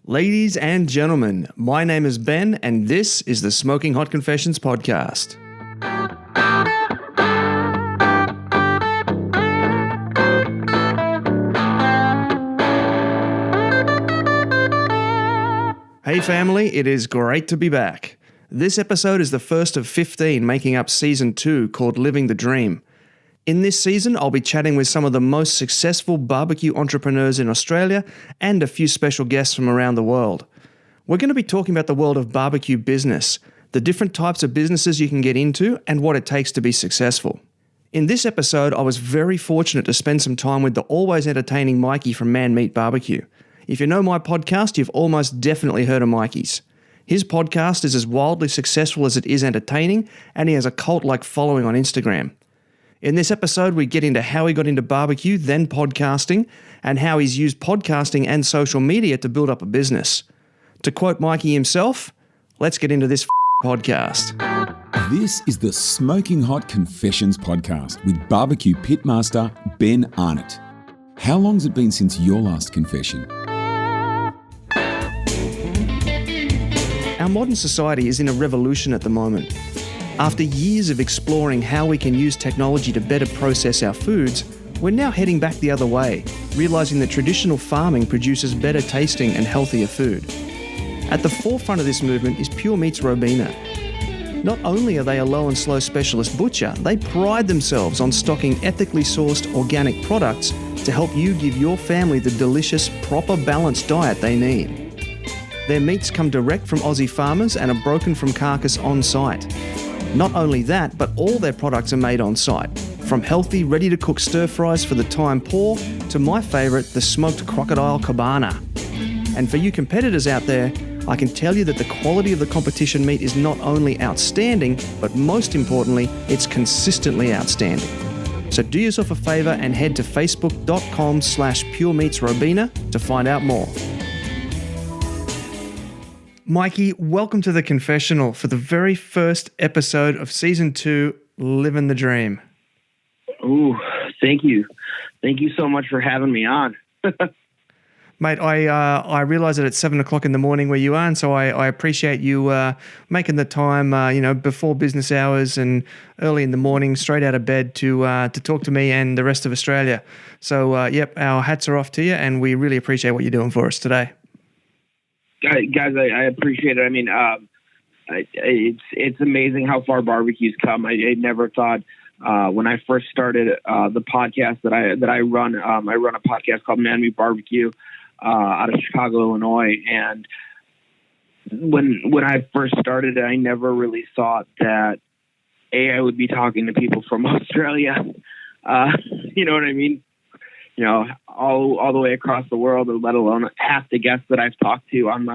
Ladies and gentlemen, my name is Ben, and this is the Smoking Hot Confessions podcast. Hey family, it is great to be back. This episode is the first of 15 making up Season 2 called Living the Dream. In this season, I'll be chatting with some of the most successful barbecue entrepreneurs in Australia and a few special guests from around the world. We're going to be talking about the world of barbecue business, the different types of businesses you can get into, and what it takes to be successful. In this episode, I was very fortunate to spend some time with the always entertaining Mikey from Man Meat Barbecue. If you know my podcast, you've almost definitely heard of Mikey's. His podcast is as wildly successful as it is entertaining, and he has a cult-like following on Instagram. In this episode, we get into how he got into barbecue, then podcasting, and how he's used podcasting and social media to build up a business. To quote Mikey himself, let's get into this podcast. This is the Smoking Hot Confessions podcast with barbecue pitmaster Ben Arnott. How long's it been since your last confession? Our modern society is in a revolution at the moment. After years of exploring how we can use technology to better process our foods, we're now heading back the other way, realizing that traditional farming produces better tasting and healthier food. At the forefront of this movement is Pure Meat's Robina. Not only are they a low and slow specialist butcher, they pride themselves on stocking ethically sourced organic products to help you give your family the delicious, proper balanced diet they need. Their meats come direct from Aussie farmers and are broken from carcass on site. Not only that, but all their products are made on site, from healthy, ready-to-cook stir-fries for the time poor to my favourite, the smoked crocodile cabana. And for you competitors out there, I can tell you that the quality of the competition meat is not only outstanding, but most importantly, it's consistently outstanding. So do yourself a favour and head to facebook.com/puremeatsrobina to find out more. Mikey, welcome to the confessional for the very first episode of Season 2, Living the Dream. Ooh, thank you. Thank you so much for having me on. Mate, I realise that it's 7 o'clock in the morning where you are, and so I appreciate you making the time, before business hours and early in the morning, straight out of bed to talk to me and the rest of Australia. So, our hats are off to you, and we really appreciate what you're doing for us today. Guys, I appreciate it. I mean, it's amazing how far barbecue's come. I never thought when I first started the podcast that I run. I run a podcast called Man Meat Barbecue out of Chicago, Illinois. And when I first started, I never really thought that I would be talking to people from Australia. You know what I mean? You know, all the way across the world, let alone half the guests that I've talked to on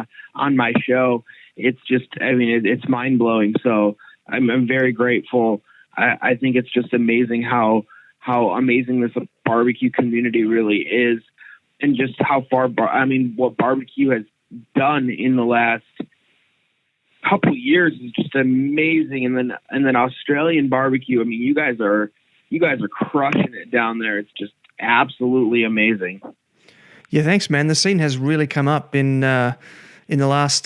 my show. It's just, it's mind blowing. So I'm very grateful. I think it's just amazing how amazing this barbecue community really is, and just how far, what barbecue has done in the last couple years is just amazing. And then Australian barbecue. I mean, you guys are crushing it down there. It's just absolutely amazing. Yeah, thanks, man. The scene has really come up in the last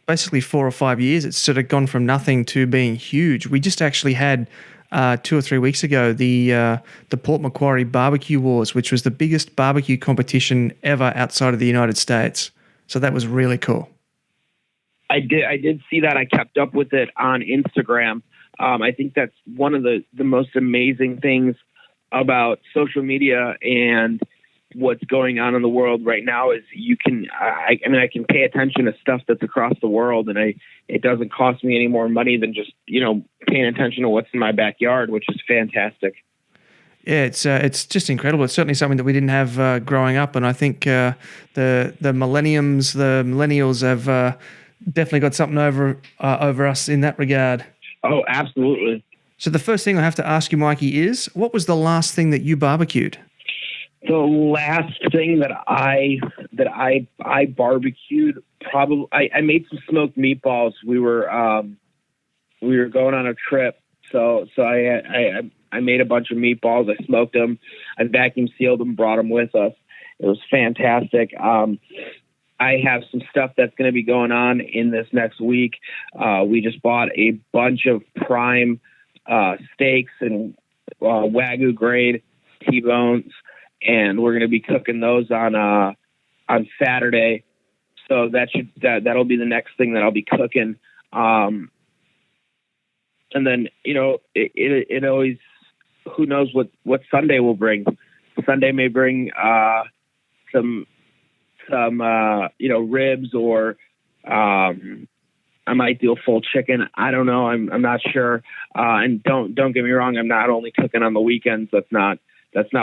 basically 4 or 5 years. It's sort of gone from nothing to being huge. We just actually had 2 or 3 weeks ago the Port Macquarie Barbecue Wars, which was the biggest barbecue competition ever outside of the United States. So that was really cool. I did see that. I kept up with it on Instagram. I think that's one of the most amazing things about social media and what's going on in the world right now is I can pay attention to stuff that's across the world, and it doesn't cost me any more money than just, paying attention to what's in my backyard, which is fantastic. Yeah, it's just incredible. It's certainly something that we didn't have growing up, and I think the millennials have definitely got something over us in that regard. Oh, absolutely. So the first thing I have to ask you, Mikey, is what was the last thing that you barbecued? The last thing that I barbecued, probably I made some smoked meatballs. We were going on a trip, so I made a bunch of meatballs. I smoked them, I vacuum sealed them, brought them with us. It was fantastic. I have some stuff that's going to be going on in this next week. We just bought a bunch of prime steaks and Wagyu grade T-bones, and we're going to be cooking those on Saturday. So that'll be the next thing that I'll be cooking. And then, it always, who knows what Sunday will bring. Sunday may bring some ribs, or I might do a full chicken. I don't know. I'm not sure. And don't get me wrong. I'm not only cooking on the weekends. That's not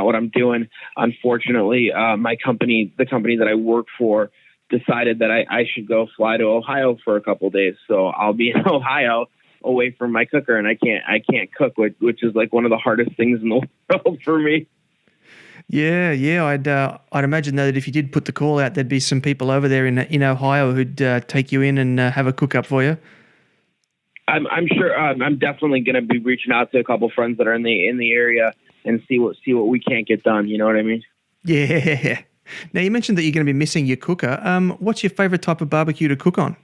what I'm doing. Unfortunately, the company that I work for decided that I should go fly to Ohio for a couple days. So I'll be in Ohio away from my cooker, and I can't cook, which is like one of the hardest things in the world for me. Yeah. I'd imagine though that if you did put the call out, there'd be some people over there in Ohio who'd take you in and have a cook up for you. I'm sure. I'm definitely going to be reaching out to a couple friends that are in the area and see what we can't get done. You know what I mean? Yeah. Now you mentioned that you're going to be missing your cooker. What's your favorite type of barbecue to cook on?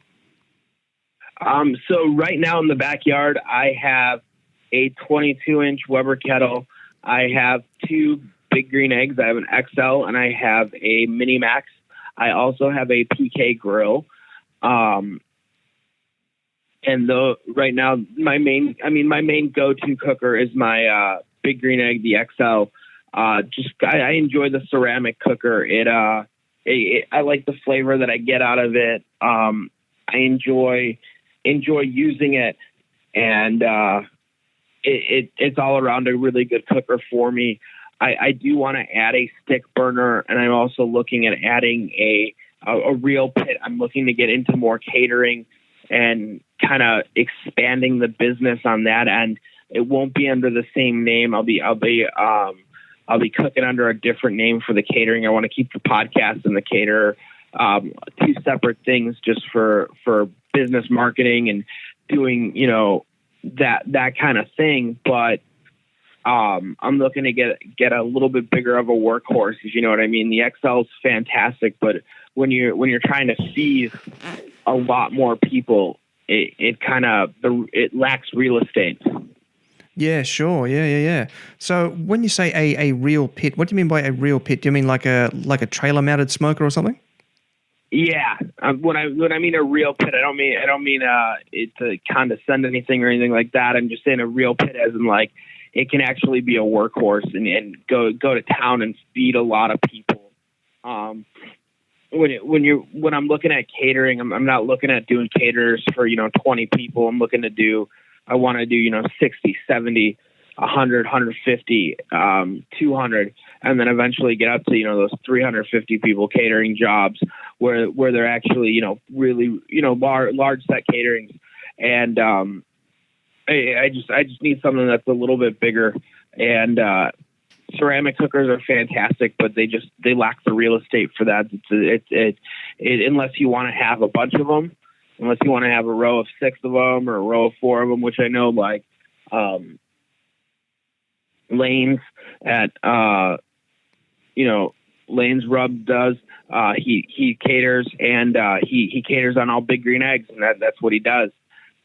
So right now in the backyard, I have a 22-inch Weber kettle. I have 2 big green eggs. I have an XL and I have a Mini Max. I also have a PK grill. And right now my main go-to cooker is my big green egg, the XL. I enjoy the ceramic cooker. I like the flavor that I get out of it. I enjoy using it, and it's all around a really good cooker for me. I do want to add a stick burner, and I'm also looking at adding a real pit. I'm looking to get into more catering and kind of expanding the business on that end. It won't be under the same name. I'll be cooking under a different name for the catering. I want to keep the podcast and the caterer 2 separate things, just for business marketing and doing, that kind of thing. But I'm looking to get a little bit bigger of a workhorse, if you know what I mean. The XL is fantastic, but when you're trying to feed a lot more people, it lacks real estate. Yeah, sure. Yeah. So when you say a real pit, what do you mean by a real pit? Do you mean like a trailer mounted smoker or something? Yeah. When I mean a real pit, I don't mean it to condescend anything or anything like that. I'm just saying a real pit as in like it can actually be a workhorse and go to town and feed a lot of people. When I'm looking at catering, I'm not looking at doing caterers for 20 people. I want to do 60, 70, 100, 150, 200, and then eventually get up to those 350 people catering jobs where they're actually really large set caterings. And I just need something that's a little bit bigger. And ceramic cookers are fantastic, but they lack the real estate for that. Unless you want to have a bunch of them. Unless you want to have a row of 6 of them or a row of 4 of them, which I know like Lane's at Lane's Rub does. He caters, and he caters on all big green eggs, and that's what he does.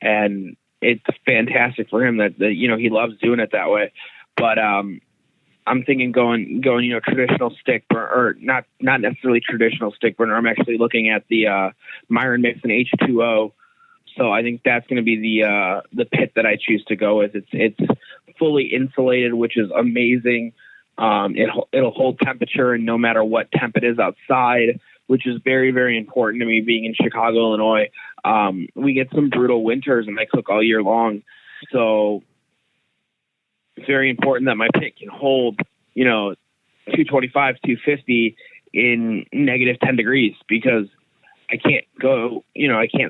And it's fantastic for him that he loves doing it that way. But I'm thinking going traditional stick burner, or not necessarily traditional stick burner. I'm actually looking at the Myron Mixon H2O. So I think that's going to be the pit that I choose to go with. It's fully insulated, which is amazing. It'll hold temperature, and no matter what temp it is outside, which is very, very important to me being in Chicago, Illinois. We get some brutal winters, and I cook all year long. So it's very important that my pit can hold, 225, 250 in negative 10 degrees, because I can't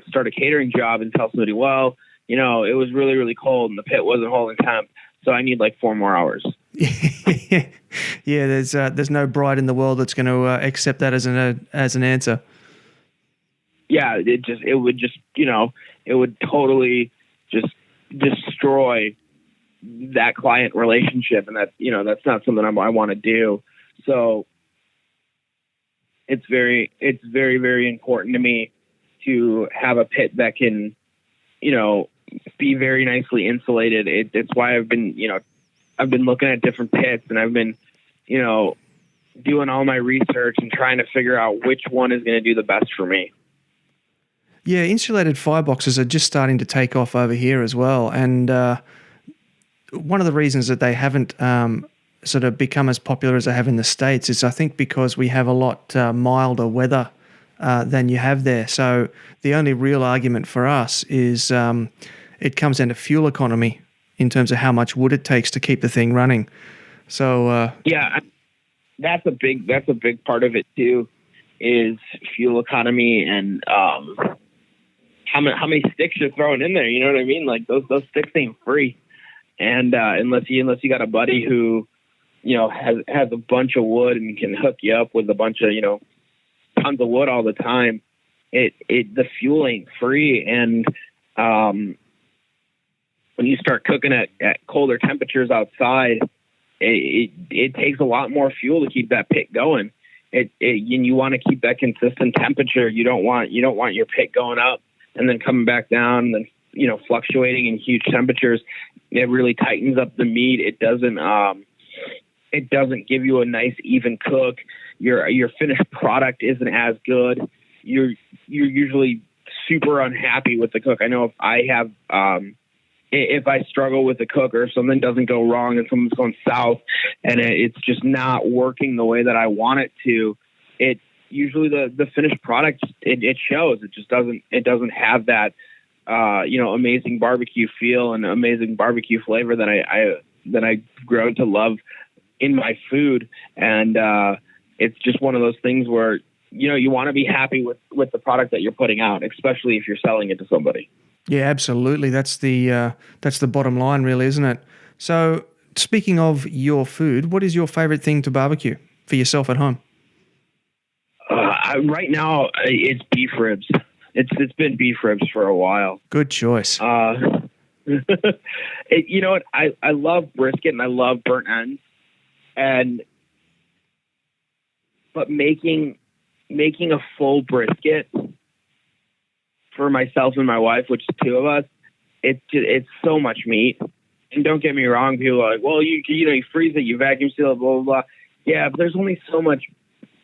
start a catering job and tell somebody, well, it was really, really cold and the pit wasn't holding temp, so I need like 4 more hours. Yeah, there's no bride in the world that's going to accept that as an answer. Yeah, it would totally just destroy that client relationship, and that's not something I want to do. So it's very, very important to me to have a pit that can, be very nicely insulated. It's why I've been looking at different pits, and I've been, doing all my research and trying to figure out which one is going to do the best for me. Yeah, insulated fireboxes are just starting to take off over here as well. And one of the reasons that they haven't sort of become as popular as they have in the States is, I think, because we have a lot milder weather than you have there. So the only real argument for us is it comes down to fuel economy in terms of how much wood it takes to keep the thing running. So yeah, that's a big part of it too, is fuel economy and how many sticks you're throwing in there. You know what I mean? Like those sticks ain't free, and unless you got a buddy who has a bunch of wood and can hook you up with a bunch of tons of wood all the time, the fuel ain't free. And when you start cooking at colder temperatures outside, it takes a lot more fuel to keep that pit going. You want to keep that consistent temperature. You don't want your pit going up and then coming back down and then fluctuating in huge temperatures. It really tightens up the meat. It doesn't give you a nice even cook. Your finished product isn't as good. You're usually super unhappy with the cook. I know if I have if I struggle with the cook or if something doesn't go wrong and something's going south and it's just not working the way that I want it to, it usually the finished product, it shows. It just doesn't have that amazing barbecue feel and amazing barbecue flavor that I grown to love in my food. And it's just one of those things where you want to be happy with the product that you're putting out, especially if you're selling it to somebody. Yeah, absolutely. That's the bottom line, really, isn't it? So, speaking of your food, what is your favorite thing to barbecue for yourself at home? Right now, it's beef ribs. It's been beef ribs for a while. Good choice. You know what? I love brisket and I love burnt ends, but making a full brisket for myself and my wife, which is two of us, it's so much meat. And don't get me wrong, people are like, well, you freeze it, you vacuum seal it, blah, blah, blah. Yeah, but there's only so much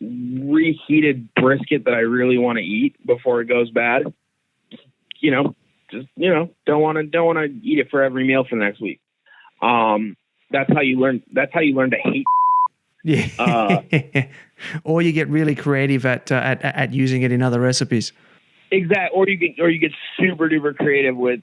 reheated brisket that I really want to eat before it goes bad. Don't want to eat it for every meal for the next week. That's how you learn to hate. Yeah. Or you get really creative at using it in other recipes. Exactly. Or you get super duper creative with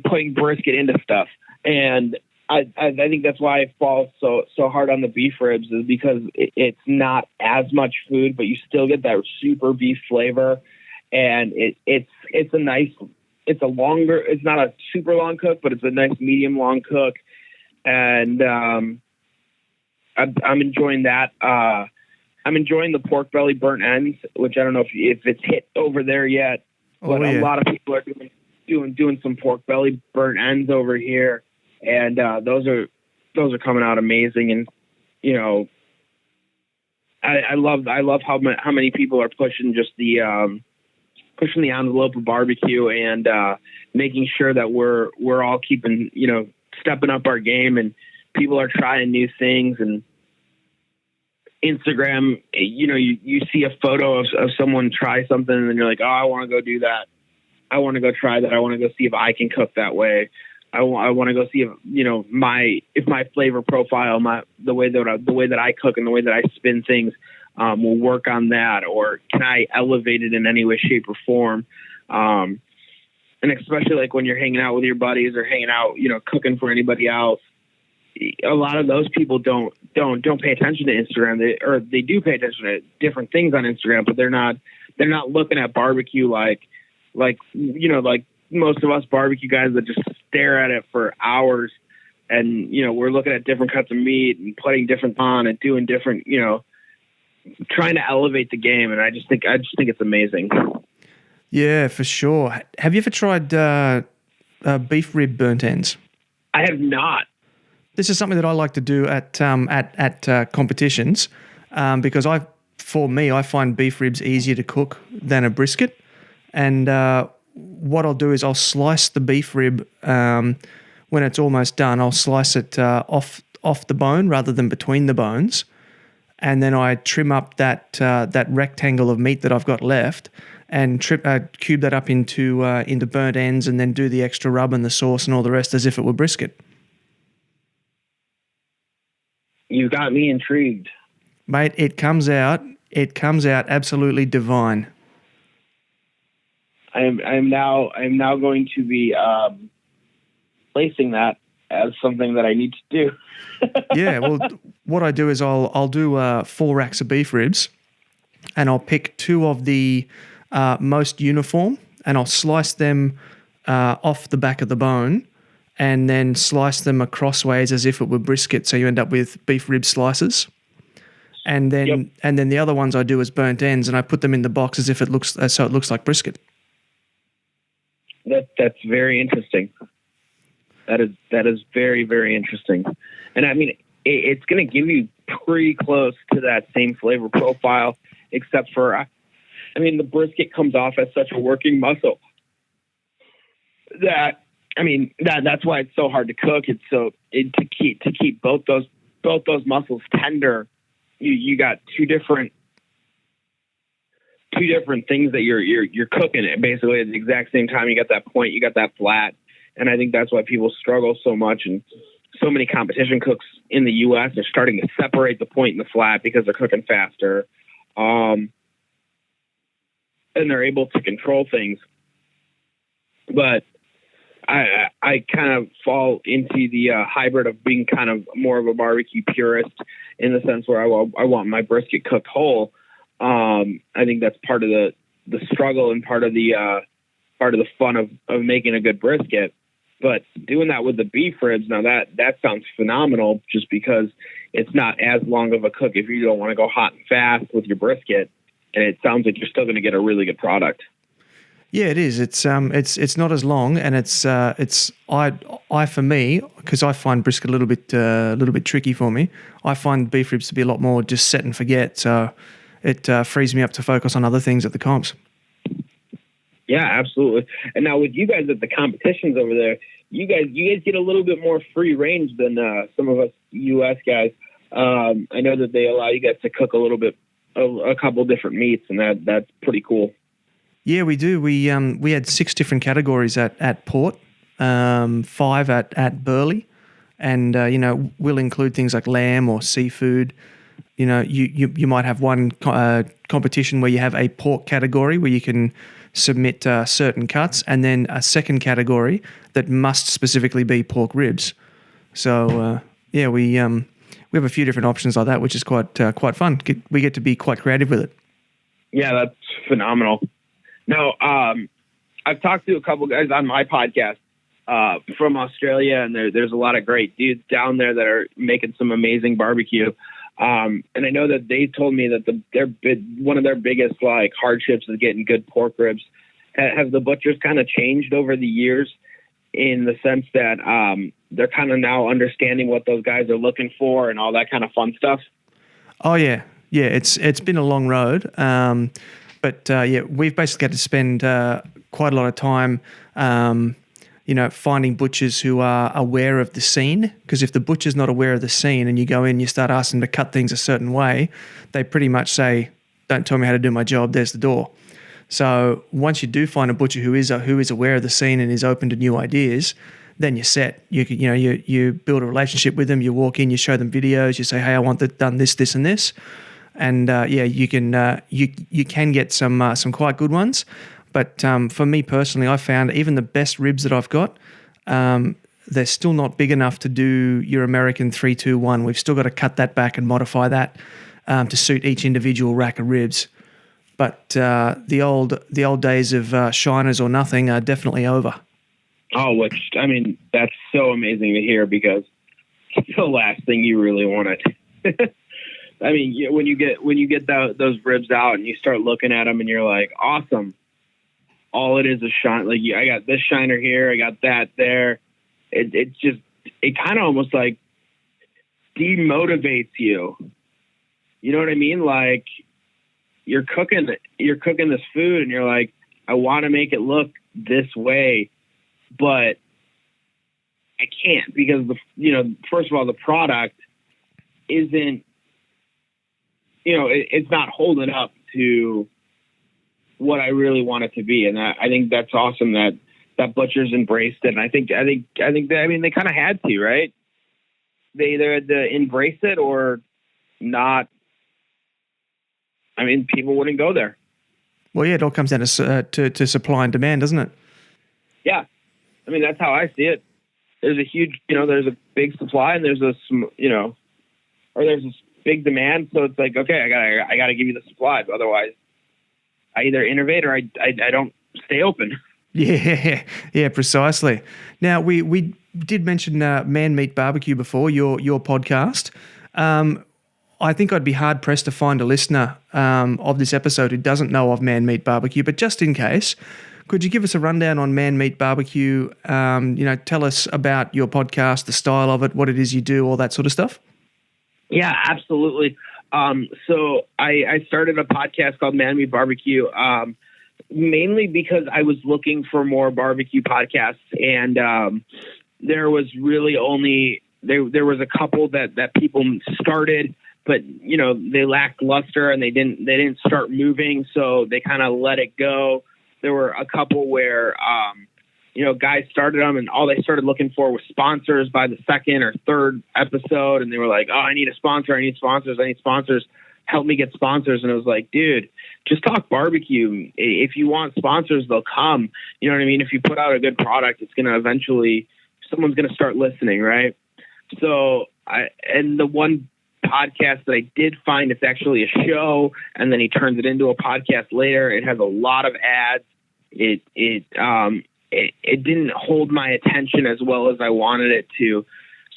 putting brisket into stuff. And I think that's why I fall so hard on the beef ribs, is because it's not as much food, but you still get that super beef flavor. And it's not a super long cook, but it's a nice medium long cook. And I'm enjoying that. I'm enjoying the pork belly burnt ends, which I don't know if it's hit over there yet, but a lot of people are doing some pork belly burnt ends over here, and those are coming out amazing. And I love how many people are pushing the envelope of barbecue and making sure that we're all keeping stepping up our game, and people are trying new things. And Instagram, you see a photo of someone try something and then you're like, oh, I want to go do that. I want to go try that. I want to go see if I can cook that way. I want to go see if my flavor profile, the way that I cook and the way that I spin things will work on that, or can I elevate it in any way, shape, or form? And especially like when you're hanging out with your buddies or hanging out, cooking for anybody else. A lot of those people don't pay attention to Instagram. They do pay attention to different things on Instagram, but they're not looking at barbecue like most of us barbecue guys that just stare at it for hours. And we're looking at different cuts of meat and putting different on and doing different, trying to elevate the game. And I just think it's amazing. Yeah, for sure. Have you ever tried beef rib burnt ends? I have not. This is something that I like to do at competitions. because for me, I find beef ribs easier to cook than a brisket. And what I'll do is I'll slice the beef rib when it's almost done. I'll slice it off the bone rather than between the bones, and then I trim up that rectangle of meat that I've got left, and cube that up into burnt ends, and then do the extra rub and the sauce and all the rest as if it were brisket. You got me intrigued, Mate. It comes out absolutely divine. I am now going to be placing that as something that I need to do. Yeah, well, what I do is I'll do 4 racks of beef ribs, and I'll pick 2 of the most uniform, and I'll slice them off the back of the bone, and then slice them acrossways as if it were brisket. So you end up with beef rib slices. And then the other ones I do as burnt ends, and I put them in the box as if it looks like brisket. That's very interesting. That is very, very interesting. And I mean, it's going to give you pretty close to that same flavor profile, except for, I mean, the brisket comes off as such a working muscle that, I mean, that's why it's so hard to cook. It's to keep both those muscles tender. You got two different things that you're cooking it basically at the exact same time. You got that point, you got that flat, and I think that's why people struggle so much. And so many competition cooks in the U.S. are starting to separate the point and the flat because they're cooking faster, and they're able to control things. But I kind of fall into the hybrid of being kind of more of a barbecue purist in the sense where I want my brisket cooked whole. I think that's part of the struggle and part of the fun of making a good brisket. But doing that with the beef ribs, now that sounds phenomenal, just because it's not as long of a cook if you don't want to go hot and fast with your brisket, and it sounds like you're still going to get a really good product. Yeah, it is. It's not as long, and it's I for me, because I find brisket a little bit tricky for me. I find beef ribs to be a lot more just set and forget. So it frees me up to focus on other things at the comps. Yeah, absolutely. And now with you guys at the competitions over there, you guys get a little bit more free range than some of us U.S. guys. I know that they allow you guys to cook a couple different meats, and that's pretty cool. Yeah, we do. We had 6 different categories at Port, 5 at Burleigh, and we'll include things like lamb or seafood. You might have one competition where you have a pork category where you can submit certain cuts, and then a second category that must specifically be pork ribs. So we have a few different options like that, which is quite fun. We get to be quite creative with it. Yeah, that's phenomenal. No, I've talked to a couple guys on my podcast from Australia, and there's a lot of great dudes down there that are making some amazing barbecue. And I know that they told me that one of their biggest hardships is getting good pork ribs. Have the butchers kind of changed over the years in the sense that they're kind of now understanding what those guys are looking for and all that kind of fun stuff? Oh yeah, it's been a long road. But we've basically had to spend quite a lot of time, finding butchers who are aware of the scene. Because if the butcher's not aware of the scene and you go in, you start asking them to cut things a certain way, they pretty much say, "Don't tell me how to do my job. There's the door." So once you do find a butcher who is aware of the scene and is open to new ideas, then you're set. You build a relationship with them. You walk in, you show them videos. You say, "Hey, I want that done this, this, and this." And you can get some quite good ones, but for me personally, I found even the best ribs that I've got, they're still not big enough to do your American 3-2-1. We've still got to cut that back and modify that to suit each individual rack of ribs. But the old days of shiners or nothing are definitely over. Oh, that's so amazing to hear, because it's the last thing you really wanted. I mean, when you get those ribs out and you start looking at them and you're like, awesome. All it is shine. Like, I got this shiner here, I got that there. It kind of almost like demotivates you You know what I mean? Like you're cooking this food and you're like, I want to make it look this way, but I can't because first of all, the product isn't, it's not holding up to what I really want it to be. And I think that's awesome that Butcher's embraced it. And I think they kind of had to, right? They either had to embrace it or not. I mean, people wouldn't go there. Well, yeah, it all comes down to supply and demand, doesn't it? Yeah. I mean, that's how I see it. There's a huge, there's a big supply and there's or there's this big demand. So it's like, okay, I gotta give you the supply. Otherwise I either innovate or I don't stay open. Yeah, precisely. Now we did mention Man Meat Barbecue before, your podcast. I think I'd be hard pressed to find a listener of this episode who doesn't know of Man Meat Barbecue, but just in case, could you give us a rundown on Man Meat Barbecue? Tell us about your podcast, the style of it, what it is you do, all that sort of stuff. Yeah, absolutely. So I started a podcast called Man Meat Barbecue, mainly because I was looking for more barbecue podcasts, and there was really only there was a couple that people started, but they lacked luster and they didn't start moving, so they kind of let it go. There were a couple where guys started them and all they started looking for was sponsors by the second or third episode, and they were like, oh, I need a sponsor, I need sponsors, help me get sponsors. And it was like, dude, just talk barbecue. If you want sponsors, they'll come. You know what I mean? If you put out a good product, it's going to eventually, someone's going to start listening, right? So and the one podcast that I did find, it's actually a show, and then he turns it into a podcast later. It has a lot of ads. It didn't hold my attention as well as I wanted it to.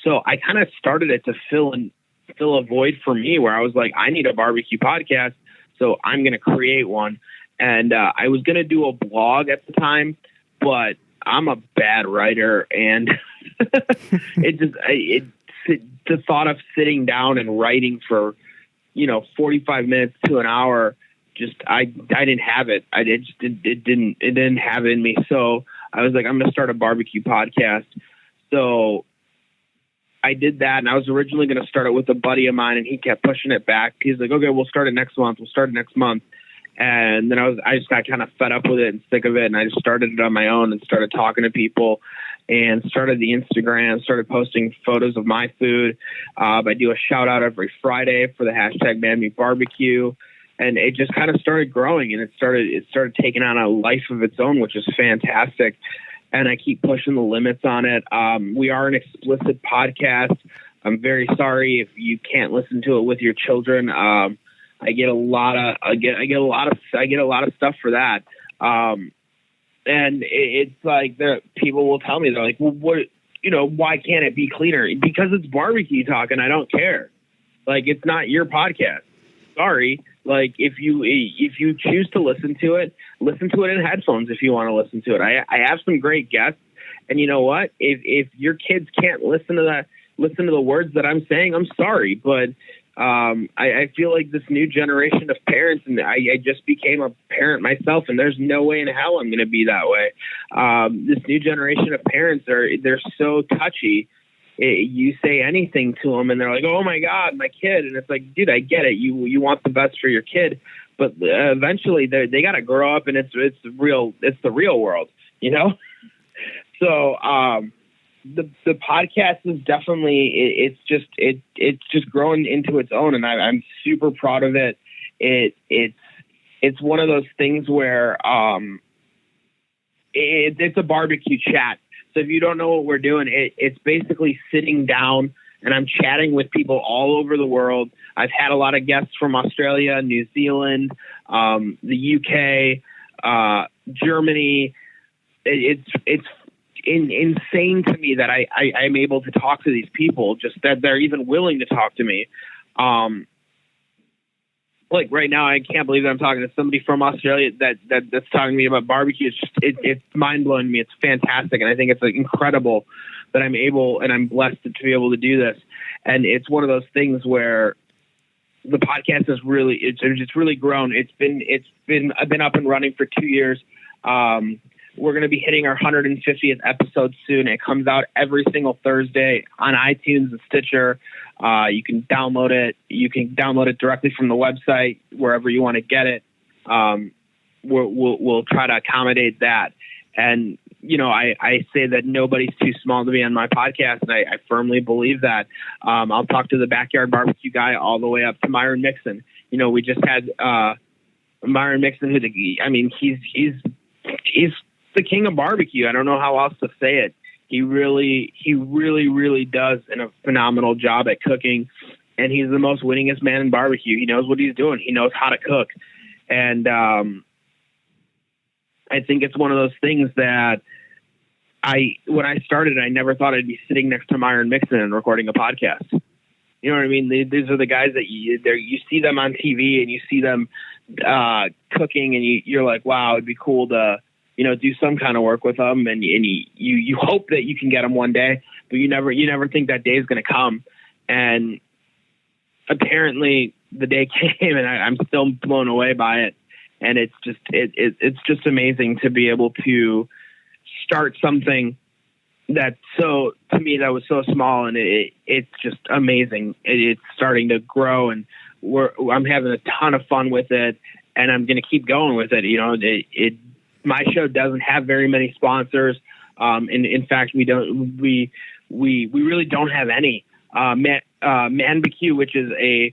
So I kind of started it to fill a void for me where I was like, I need a barbecue podcast, so I'm going to create one. And I was going to do a blog at the time, but I'm a bad writer, and the thought of sitting down and writing for 45 minutes to an hour, just I didn't have it. It didn't have it in me. So I was like, I'm going to start a barbecue podcast. So I did that, and I was originally going to start it with a buddy of mine, and he kept pushing it back. He's like, okay, we'll start it next month. And then I just got kind of fed up with it and sick of it, and I just started it on my own and started talking to people and started the Instagram, started posting photos of my food. I do a shout out every Friday for the hashtag Man Meat Barbecue. And it just kind of started growing, and it started taking on a life of its own, which is fantastic. And I keep pushing the limits on it. We are an explicit podcast. I'm very sorry if you can't listen to it with your children. I get a lot of stuff for that. And it's like people will tell me, they're like, well, what, why can't it be cleaner? Because it's barbecue talk, and I don't care. Like, it's not your podcast. Sorry. Like, if you choose to listen to it in headphones. If you want to listen to it, I have some great guests, and you know what? If your kids can't listen to the words that I'm saying, I'm sorry, but I feel like this new generation of parents, and I just became a parent myself, and there's no way in hell I'm going to be that way. This new generation of parents they're so touchy. You say anything to them and they're like, oh my God, my kid. And it's like, dude, I get it. You want the best for your kid, but eventually they got to grow up, and it's the real world, So, the podcast is definitely, it's just growing into its own, and I'm super proud of it. It's one of those things where, it's a barbecue chat. So if you don't know what we're doing, it's basically sitting down and I'm chatting with people all over the world. I've had a lot of guests from Australia, New Zealand, the UK, Germany. It's insane to me that I'm able to talk to these people, just that they're even willing to talk to me. Like right now, I can't believe that I'm talking to somebody from Australia that's talking to me about barbecue. It's mind blowing to me. It's fantastic. And I think it's like incredible that I'm able, and I'm blessed to be able to do this. And it's one of those things where the podcast is really, it's really grown. I've been up and running for 2 years. We're going to be hitting our 150th episode soon. It comes out every single Thursday on iTunes and Stitcher. You can download it. You can download it directly from the website, wherever you want to get it. We'll try to accommodate that. And, you know, I say that nobody's too small to be on my podcast, and I firmly believe that. I'll talk to the backyard barbecue guy all the way up to Myron Mixon. You know, we just had Myron Mixon, he's the king of barbecue. I don't know how else to say it. He really does a phenomenal job at cooking, and he's the most winningest man in barbecue. He knows what he's doing. He knows how to cook. And I think it's one of those things that when I started, I never thought I'd be sitting next to Myron Mixon and recording a podcast. You know what I mean? These are the guys that you see them on TV and you see them cooking, and you're like, wow, it'd be cool to, you know, do some kind of work with them. And you hope that you can get them one day, but you never think that day is going to come. And apparently the day came, and I'm still blown away by it. And it's just amazing to be able to start something that was so small, and it's just amazing. It's starting to grow, and I'm having a ton of fun with it, and I'm going to keep going with it. You know, my show doesn't have very many sponsors. In fact, we really don't have any. ManBQ, which is a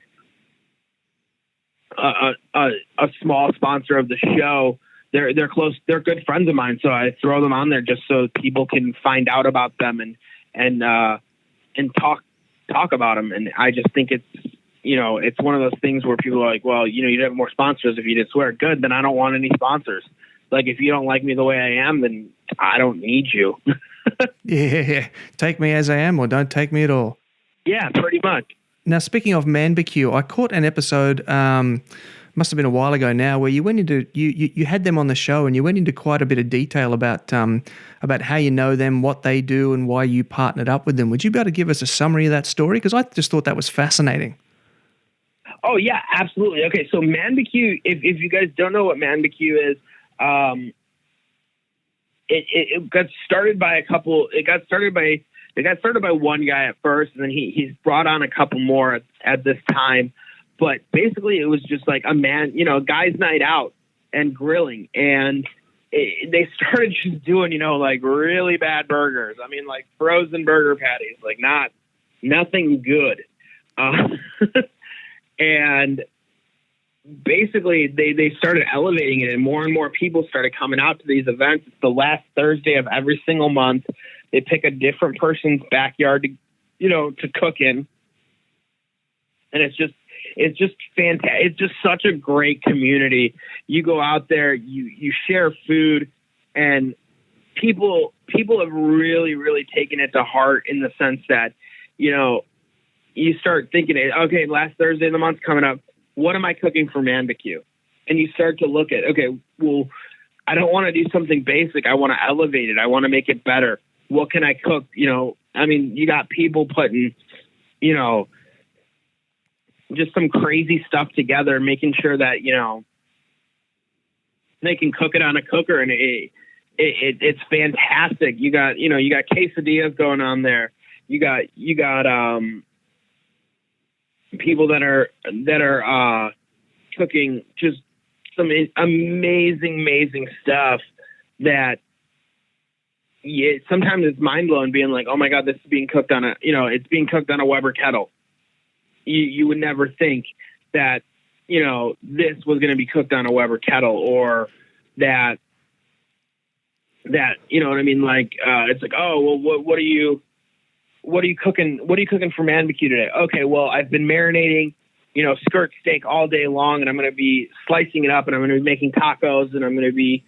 small sponsor of the show, they're close. They're good friends of mine, so I throw them on there just so people can find out about them and talk about them. And I just think it's one of those things where people are like, well, you know, you'd have more sponsors if you did swear. Good, then I don't want any sponsors. Like, if you don't like me the way I am, then I don't need you. Yeah, take me as I am, or don't take me at all. Yeah, pretty much. Now, speaking of ManBQ, I caught an episode, must have been a while ago now, where you went into you had them on the show, and you went into quite a bit of detail about how you know them, what they do, and why you partnered up with them. Would you be able to give us a summary of that story? Because I just thought that was fascinating. Oh yeah, absolutely. Okay, so ManBQ, if you guys don't know what ManBQ is, it got started by a couple. It got started by one guy at first, and then he's brought on a couple more at this time. But basically, it was just like guys' night out and grilling, and they started just doing, like really bad burgers. I mean, like frozen burger patties, like nothing good. And basically, they started elevating it, and more people started coming out to these events. It's the last Thursday of every single month. They pick a different person's backyard to cook in, and it's just fantastic. It's just such a great community. You go out there, you share food, and people have really, really taken it to heart, in the sense that, you start thinking, okay, last Thursday of the month's coming up. What am I cooking for ManBQ? And you start to look at, okay, well, I don't want to do something basic. I want to elevate it. I want to make it better. What can I cook? You got people putting, just some crazy stuff together, making sure that, they can cook it on a cooker, and it's fantastic. You got quesadillas going on there. You got people that are cooking just some amazing stuff that sometimes it's mind blowing, being like, oh my God, this is being cooked on it's being cooked on a Weber kettle. You would never think that, this was going to be cooked on a Weber kettle, or that, you know what I mean? Like, it's like, oh, well, what are you cooking? What are you cooking for ManBQ today? Okay, well, I've been marinating, skirt steak all day long, and I'm going to be slicing it up, and I'm going to be making tacos, and I'm going to be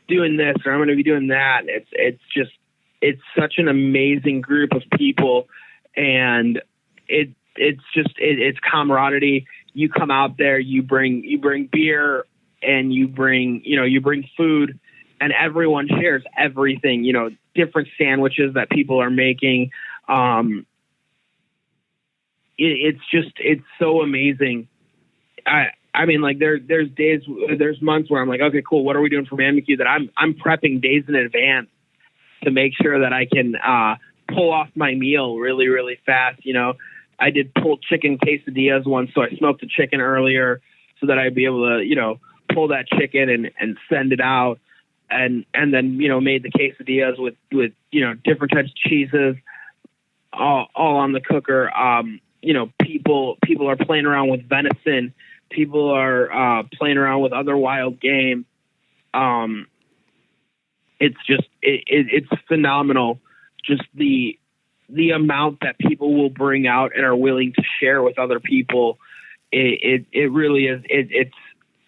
doing this, or I'm going to be doing that. It's such an amazing group of people, and it's camaraderie. You come out there, you bring beer, and you bring food, and everyone shares everything, different sandwiches that people are making. It's so amazing I mean, like there's months where I'm like, okay, cool. What are we doing for BBQ? That I'm prepping days in advance to make sure that I can pull off my meal really, really fast. I did pulled chicken quesadillas once, so I smoked the chicken earlier so that I'd be able to, pull that chicken and send it out, and then made the quesadillas with different types of cheeses, all on the cooker. People are playing around with venison. People are playing around with other wild game. It's just it's phenomenal. Just the amount that people will bring out and are willing to share with other people. It really is.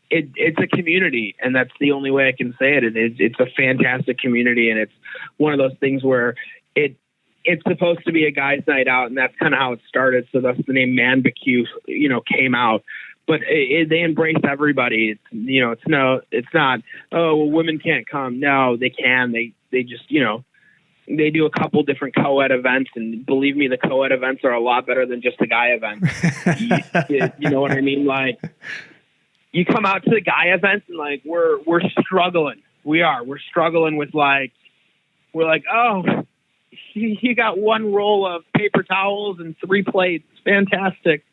It's a community, and that's the only way I can say it. It's a fantastic community, and it's one of those things where it's supposed to be a guys' night out, and that's kind of how it started. So that's the name BBQ, came out. But they embrace everybody. It's not, oh, well, women can't come. No, they can. They just, they do a couple different co-ed events, and believe me, the co-ed events are a lot better than just the guy events. you know what I mean? Like, you come out to the guy events and like, we're struggling. We're struggling with like, we're like, oh, you got one roll of paper towels and 3 plates. Fantastic.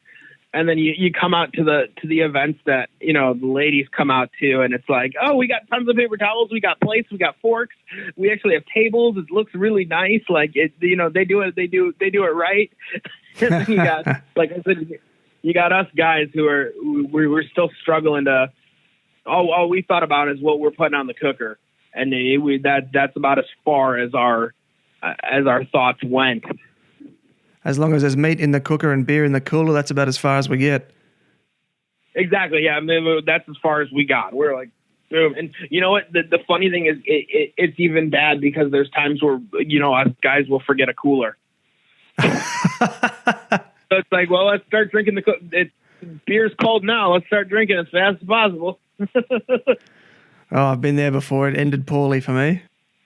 And then you come out to the events that, the ladies come out to, and it's like, oh, we got tons of paper towels. We got plates. We got forks. We actually have tables. It looks really nice. Like they do it right. And then you got, like I said, you got us guys we're still struggling to, all we thought about is what we're putting on the cooker. And that's about as far as our thoughts went. As long as there's meat in the cooker and beer in the cooler, that's about as far as we get. Exactly. Yeah. I mean, that's as far as we got. We're like, boom. And you know what? The funny thing is it's even bad because there's times where, us guys will forget a cooler. So it's like, well, let's start drinking beer's cold now. Let's start drinking as fast as possible. Oh, I've been there before. It ended poorly for me.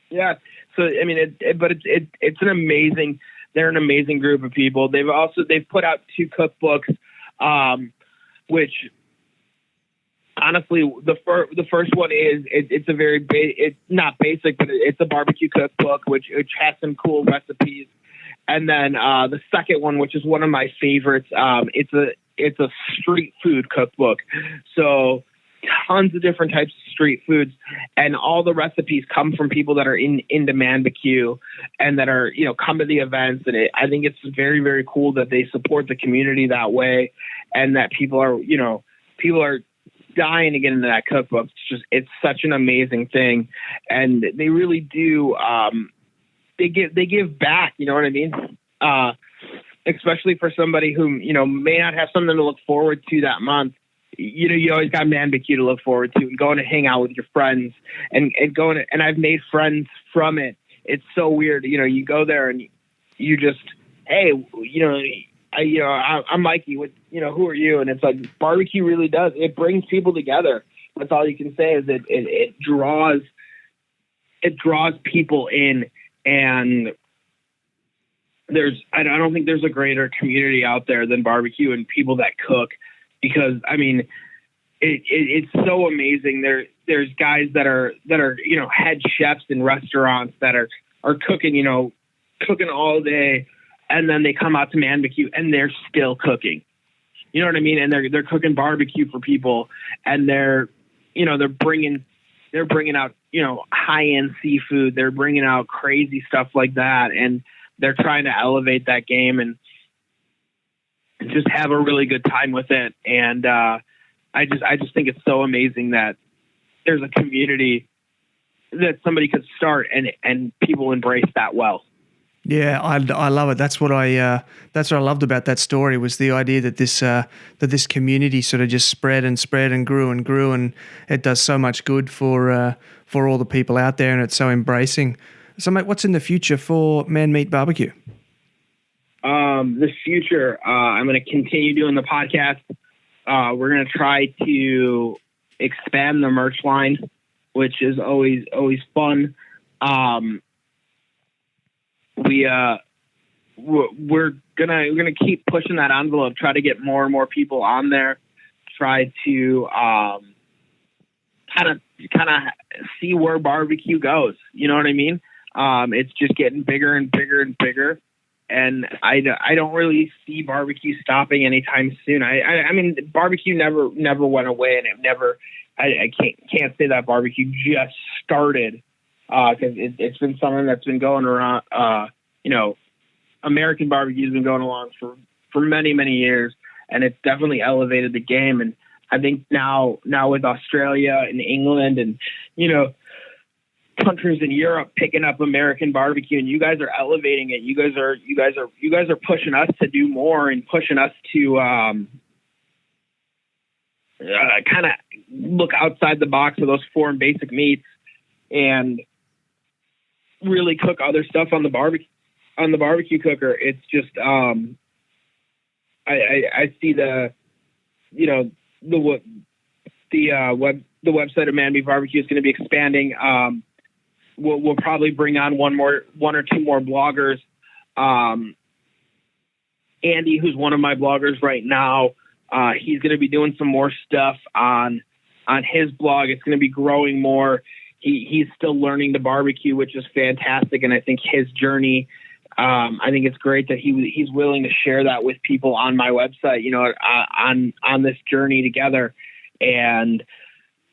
Yeah. So, I mean, it's an amazing, they're an amazing group of people. They've put out 2 cookbooks, which honestly, the first one is, it's a very, it's not basic, but it's a barbecue cookbook, which has some cool recipes. And then, the second one, which is one of my favorites, it's a street food cookbook. So tons of different types of street foods, and all the recipes come from people that are into BBQ and that are, come to the events. And I think it's very, very cool that they support the community that way, and that people are dying to get into that cookbook. It's such an amazing thing. And they really do, they give back, you know what I mean? Especially for somebody who, may not have something to look forward to that month. You always got BBQ to look forward to, and going to hang out with your friends and I've made friends from it. It's so weird. You go there and you just, hey, I'm Mikey with, who are you? And it's like, barbecue really does. It brings people together. That's all you can say is that it draws people in, and I don't think there's a greater community out there than barbecue and people that cook. Because I mean, it's so amazing. There's guys that are head chefs in restaurants that are cooking cooking all day, and then they come out to BBQ and they're still cooking. You know what I mean? And they're cooking barbecue for people, and they're bringing out high end seafood. They're bringing out crazy stuff like that, and they're trying to elevate that game and just have a really good time with it. And I just think it's so amazing that there's a community that somebody could start and people embrace that well. Yeah, I love it. That's what I loved about that story, was the idea that this community sort of just spread and grew, and it does so much good for all the people out there, and it's so embracing. So, mate, what's in the future for Man Meat Barbecue? The future, I'm going to continue doing the podcast. We're going to try to expand the merch line, which is always fun. We're gonna keep pushing that envelope, try to get more and more people on there, try to kind of see where barbecue goes. You know what I mean? It's just getting bigger and bigger and bigger. And I don't really see barbecue stopping anytime soon. I mean, barbecue never went away, and it never. I can't say that barbecue just started, because it's been something that's been going around. American barbecue has been going along for many years, and it's definitely elevated the game. And I think now with Australia and England and countries in Europe picking up American barbecue, and you guys are elevating it. You guys are pushing us to do more and pushing us to kind of look outside the box of those foreign basic meats and really cook other stuff on the barbecue cooker. It's just I see the website of Man Beef Barbecue is going to be expanding. We'll probably bring on one or two more bloggers. Andy, who's one of my bloggers right now, he's going to be doing some more stuff on his blog. It's going to be growing more. He's still learning to barbecue, which is fantastic. And I think his journey, I think it's great that he's willing to share that with people on my website, on this journey together. And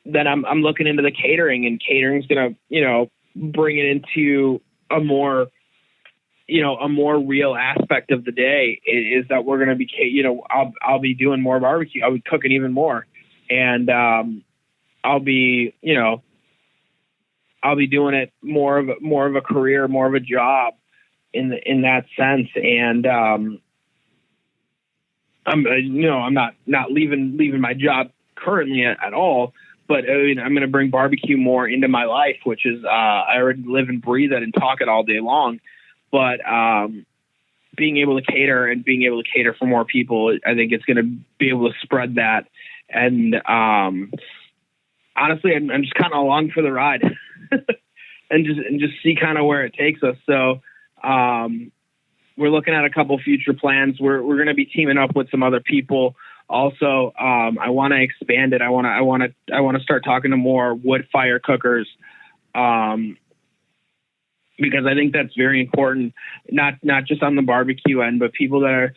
then I'm looking into the catering, and catering's going to, bring it into a more real aspect of the day, is that we're going to be, I'll be doing more barbecue. I'll be cooking even more. And, I'll be doing it more of a career, more of a job in that sense. And, I'm not leaving my job currently at all, but I'm going to bring barbecue more into my life, which is, I already live and breathe it and talk it all day long. But being able to cater and being able to cater for more people, I think it's going to be able to spread that. And honestly, I'm just kind of along for the ride and just see kind of where it takes us. So we're looking at a couple future plans. We're going to be teaming up with some other people. Also, I want to expand it. I want to start talking to more wood fire cookers, because I think that's very important. Not just on the barbecue end, but people that are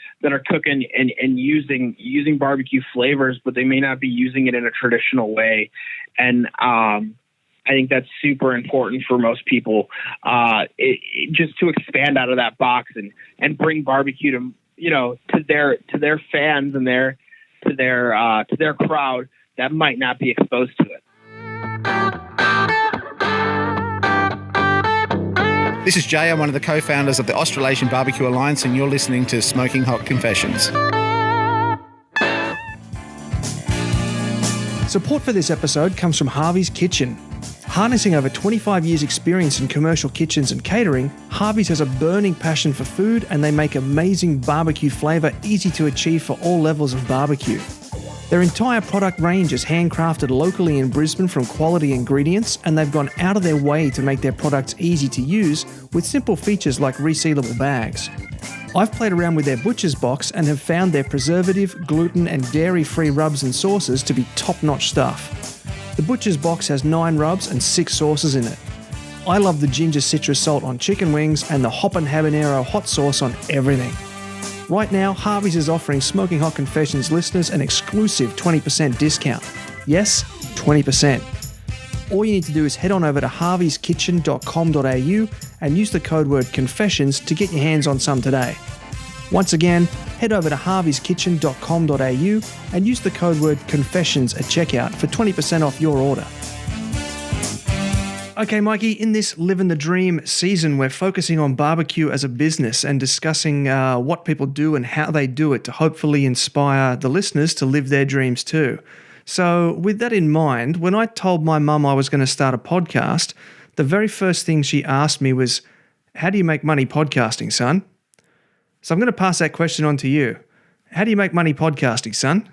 cooking and using barbecue flavors, but they may not be using it in a traditional way. And I think that's super important for most people. Just to expand out of that box and bring barbecue to their fans and to their crowd that might not be exposed to it. This is Jay. I'm one of the co-founders of the Australasian Barbecue Alliance, and you're listening to Smoking Hot Confessions. Support for this episode comes from Harvey's Kitchen. Harnessing over 25 years' experience in commercial kitchens and catering, Harvey's has a burning passion for food, and they make amazing barbecue flavour easy to achieve for all levels of barbecue. Their entire product range is handcrafted locally in Brisbane from quality ingredients, and they've gone out of their way to make their products easy to use with simple features like resealable bags. I've played around with their butcher's box and have found their preservative, gluten and dairy-free rubs and sauces to be top-notch stuff. The butcher's box has 9 rubs and 6 sauces in it. I love the ginger citrus salt on chicken wings and the Hoppin' Habanero hot sauce on everything. Right now, Harvey's is offering Smoking Hot Confessions listeners an exclusive 20% discount. Yes, 20%. All you need to do is head on over to harveyskitchen.com.au and use the code word confessions to get your hands on some today. Once again, head over to harveyskitchen.com.au and use the code word confessions at checkout for 20% off your order. Okay, Mikey, in this Living the Dream season, we're focusing on barbecue as a business and discussing what people do and how they do it to hopefully inspire the listeners to live their dreams too. So with that in mind, when I told my mum I was going to start a podcast, the very first thing she asked me was, how do you make money podcasting, son? So I'm going to pass that question on to you. How do you make money podcasting, son?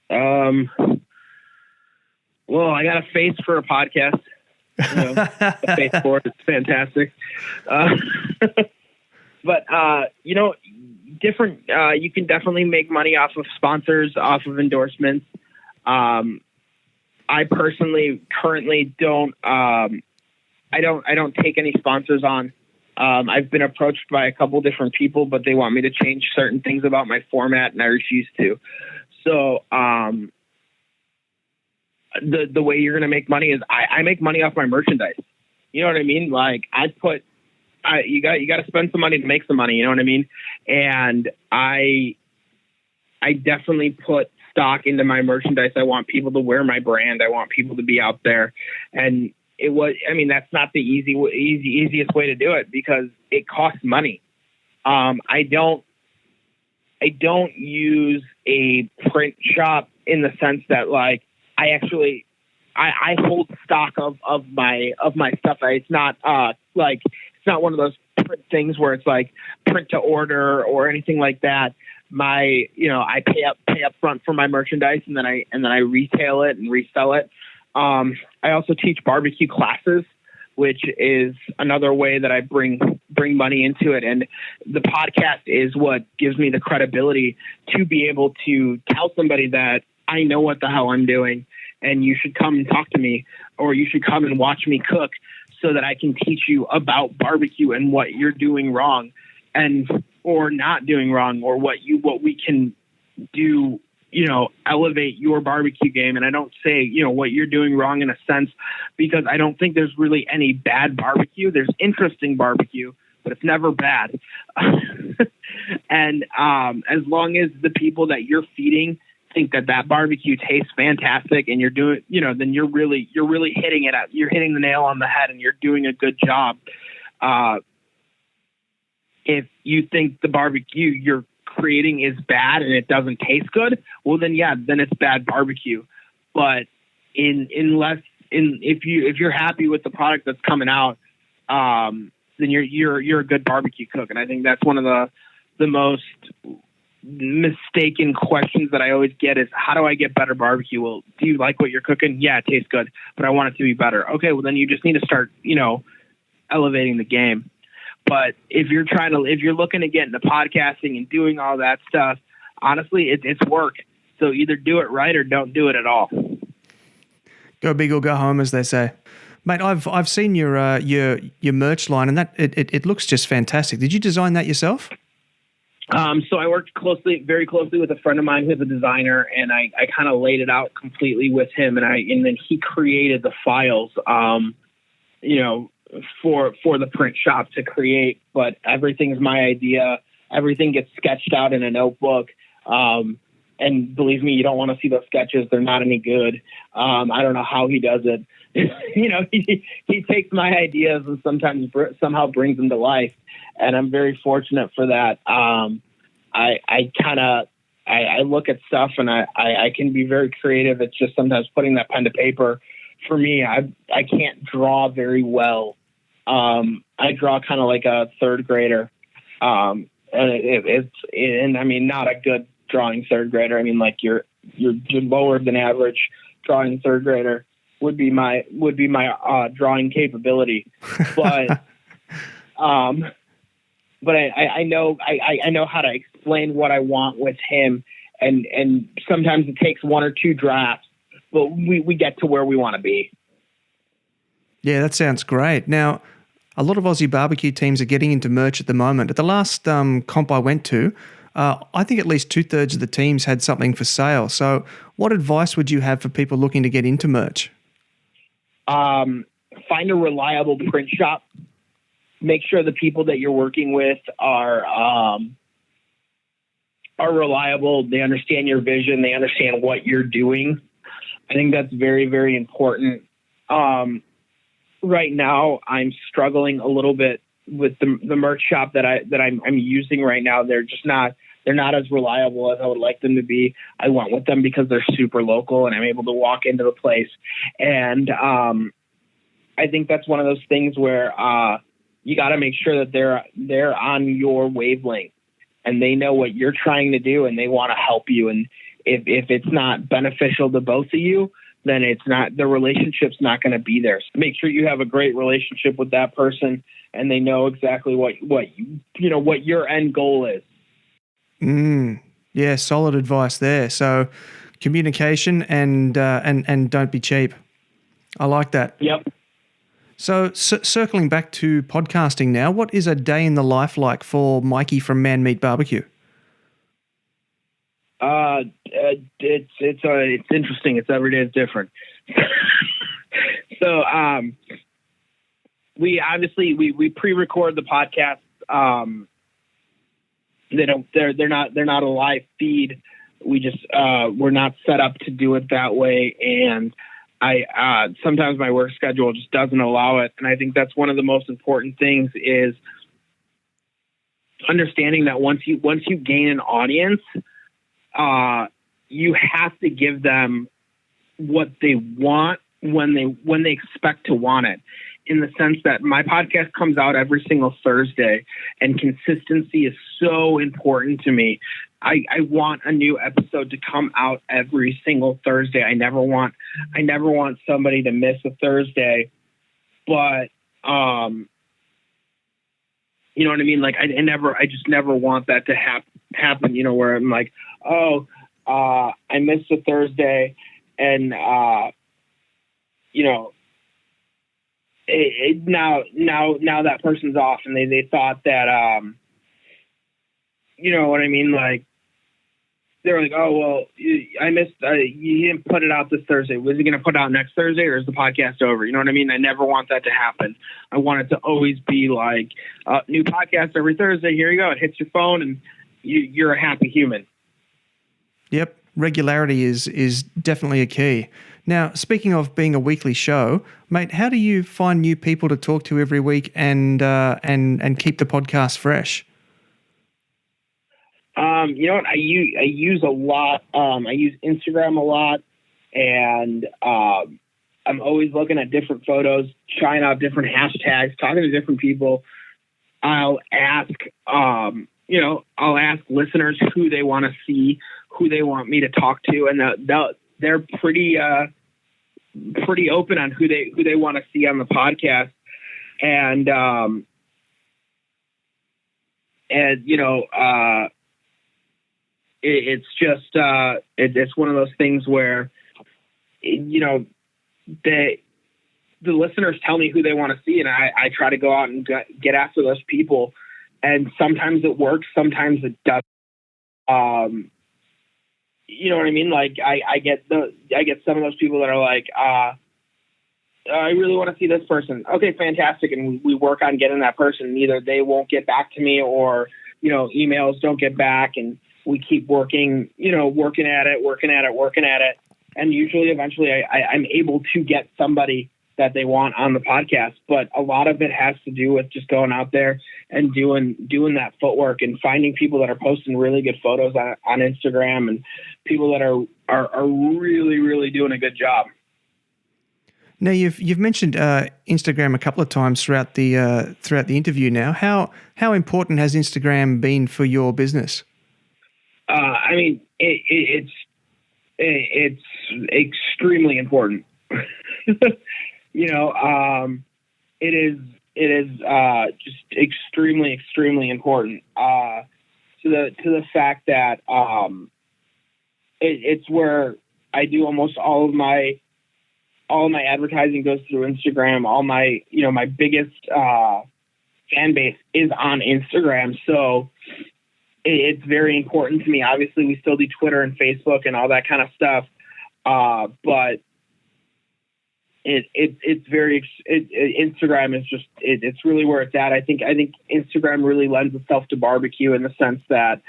Well, I got a face for a podcast. A face for it. It's fantastic. But different. You can definitely make money off of sponsors, off of endorsements. I personally currently don't take any sponsors on. I've been approached by a couple different people, but they want me to change certain things about my format, and I refuse to. So the way you're going to make money is I make money off my merchandise. You know what I mean? Like you got to spend some money to make some money. You know what I mean? And I definitely put stock into my merchandise. I want people to wear my brand. I want people to be out there. And that's not the easiest way to do it because it costs money. I don't use a print shop in the sense that like I hold stock of my stuff. It's not it's not one of those print things where it's like print to order or anything like that. I pay up front for my merchandise and then I retail it and resell it. I also teach barbecue classes, which is another way that I bring money into it. And the podcast is what gives me the credibility to be able to tell somebody that I know what the hell I'm doing and you should come and talk to me, or you should come and watch me cook so that I can teach you about barbecue and what you're doing wrong or not doing wrong, or what we can do, elevate your barbecue game. And I don't say, what you're doing wrong in a sense, because I don't think there's really any bad barbecue. There's interesting barbecue, but it's never bad. And as long as the people that you're feeding think that barbecue tastes fantastic and you're doing, then you're really hitting it you're hitting the nail on the head and you're doing a good job. If you think the barbecue you're creating is bad and it doesn't taste good, well then it's bad barbecue. But if you're happy with the product that's coming out, then you're a good barbecue cook. And I think that's one of the most mistaken questions that I always get is, how do I get better barbecue? Well, do you like what you're cooking? Yeah, it tastes good, but I want it to be better. Okay, well then you just need to start, elevating the game. But if you're looking to get into podcasting and doing all that stuff, honestly, it's work. So either do it right or don't do it at all. Go big or go home, as they say. Mate, I've seen your merch line, and that it looks just fantastic. Did you design that yourself? So I worked very closely with a friend of mine who's a designer, and I kind of laid it out completely with him, and then he created the files, for the print shop to create. But everything's my idea. Everything gets sketched out in a notebook. And believe me, you don't want to see those sketches. They're not any good. I don't know how he does it. He takes my ideas and sometimes somehow brings them to life. And I'm very fortunate for that. I look at stuff and I can be very creative. It's just sometimes putting that pen to paper. For me, I can't draw very well. I draw kind of like a third grader. And not a good drawing third grader. I mean, like you're lower than average drawing third grader would be my drawing capability. But but I know how to explain what I want with him, and sometimes it takes one or two drafts, but we get to where we want to be. Yeah, that sounds great. Now, a lot of Aussie barbecue teams are getting into merch at the moment. At the last comp I went to, I think at least 2/3 of the teams had something for sale. So what advice would you have for people looking to get into merch? Find a reliable print shop. Make sure the people that you're working with are reliable. They understand your vision. They understand what you're doing. I think that's very, very important. Right now, I'm struggling a little bit with the merch shop that I'm using right now. They're not as reliable as I would like them to be. I went with them because they're super local and I'm able to walk into the place. And I think that's one of those things where you got to make sure that they're on your wavelength and they know what you're trying to do and they want to help you. And if it's not beneficial to both of you, then the relationship's not going to be there. So make sure you have a great relationship with that person and they know exactly what your end goal is. Yeah, solid advice there. So Communication and don't be cheap. I like that. Yep. So circling back to podcasting now, what is a day in the life like for Mikey from Man Meat Barbecue? It's interesting. It's every day is different. So we obviously we pre-record the podcast. They're not a live feed. We just we're not set up to do it that way, and I sometimes my work schedule just doesn't allow it. And I think that's one of the most important things is understanding that once you gain an audience, you have to give them what they want when they expect to want it. In the sense that my podcast comes out every single Thursday, and consistency is so important to me. I want a new episode to come out every single Thursday. I never want somebody to miss a Thursday, but you know what I mean? Like I just never want that to happen, you know, where I'm like, I missed a Thursday, and you know, now that person's off, and they thought that you know what I mean? Like they're like, oh well, I missed. You didn't put it out this Thursday. Was he going to put it out next Thursday, or is the podcast over? You know what I mean? I never want that to happen. I want it to always be like new podcast every Thursday. Here you go. It hits your phone, and you're a happy human. Yep, regularity is definitely a key. Now, speaking of being a weekly show, mate, how do you find new people to talk to every week and keep the podcast fresh? You know what? I use a lot. I use Instagram a lot, and I'm always looking at different photos, trying out different hashtags, talking to different people. I'll ask listeners who they want to see, who they want me to talk to, and they're pretty open on who they want to see on the podcast, and you know, it's just it's one of those things where, you know, the listeners tell me who they want to see, and I try to go out and get after those people, and sometimes it works, sometimes it doesn't. You know what I mean? Like I get some of those people that are like, I really want to see this person. Okay, fantastic. And we work on getting that person. Either they won't get back to me, or, you know, emails don't get back, and we keep working at it. And usually eventually I'm able to get somebody that they want on the podcast. But a lot of it has to do with just going out there and doing that footwork and finding people that are posting really good photos on Instagram, and people that are really, really doing a good job. Now you've mentioned Instagram a couple of times throughout the interview. Now, how important has Instagram been for your business? I mean, it's extremely important. You know, it is just extremely, extremely important to the fact that it's where I do almost all of my advertising goes through Instagram. All my biggest fan base is on Instagram, so it's very important to me. Obviously, we still do Twitter and Facebook and all that kind of stuff, but Instagram is just it's really where it's at. I think Instagram really lends itself to barbecue in the sense that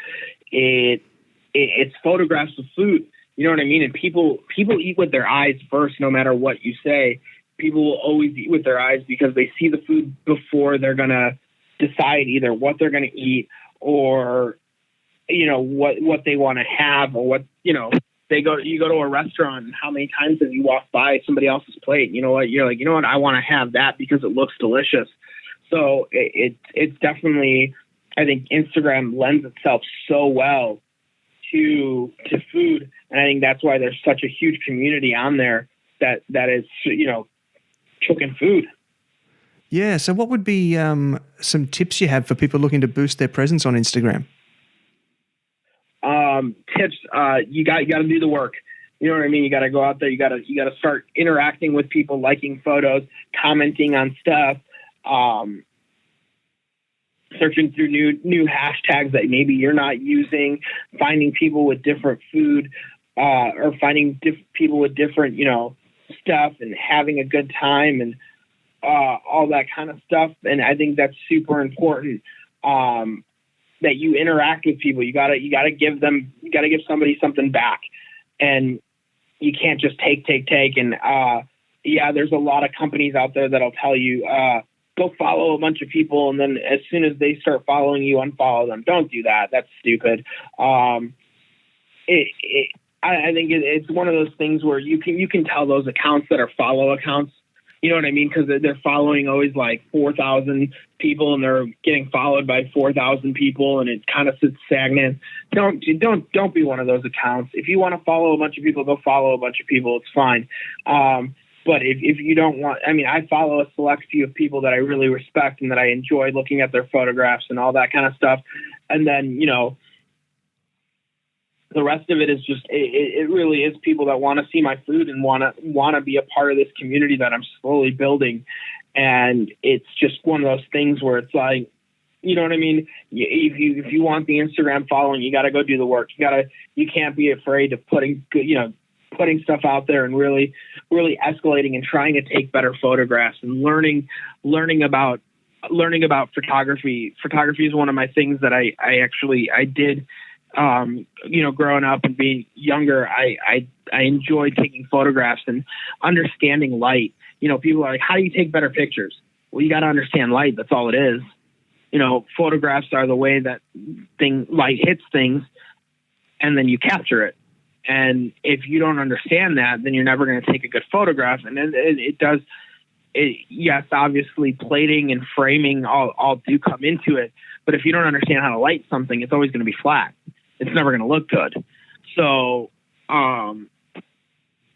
it's photographs of food. You know what I mean? And people eat with their eyes first, no matter what you say. People will always eat with their eyes because they see the food before they're gonna decide either what they're gonna eat, or, you know, what they want to have, or what, you know, you go to a restaurant, and how many times have you walked by somebody else's plate? You know what? You're like, you know what? I want to have that because it looks delicious. So it's definitely, I think Instagram lends itself so well to food. And I think that's why there's such a huge community on there that is, you know, cooking food. Yeah. So what would be some tips you have for people looking to boost their presence on Instagram? Tips, you got to do the work. You know what I mean? You got to go out there. You got to start interacting with people, liking photos, commenting on stuff, searching through new hashtags that maybe you're not using, finding people with different food, or finding people with different, stuff, and having a good time, and all that kind of stuff. And I think that's super important, that you interact with people. You gotta give somebody something back, and you can't just take. And there's a lot of companies out there that'll tell you, go follow a bunch of people, and then as soon as they start following you, unfollow them. Don't do that. That's stupid. I think it's one of those things where you can tell those accounts that are follow accounts. You know what I mean? Because they're following always like 4,000 people, and they're getting followed by 4,000 people, and it kind of sits stagnant. Don't be one of those accounts. If you want to follow a bunch of people, go follow a bunch of people. It's fine. But if you don't want, I follow a select few of people that I really respect and that I enjoy looking at their photographs and all that kind of stuff. And then, the rest of it is just, it really is people that want to see my food and want to be a part of this community that I'm slowly building. And it's just one of those things where it's like, you know what I mean? If you want the Instagram following, you got to go do the work. You can't be afraid of putting stuff out there and really, really escalating and trying to take better photographs and learning about photography. Photography is one of my things that I did. Growing up and being younger, I enjoyed taking photographs and understanding light. People are like, how do you take better pictures? Well, you got to understand light. That's all it is. Photographs are the way that light hits things, and then you capture it. And if you don't understand that, then you're never going to take a good photograph. And yes, obviously plating and framing all do come into it. But if you don't understand how to light something, it's always going to be flat. It's never going to look good. So, knowing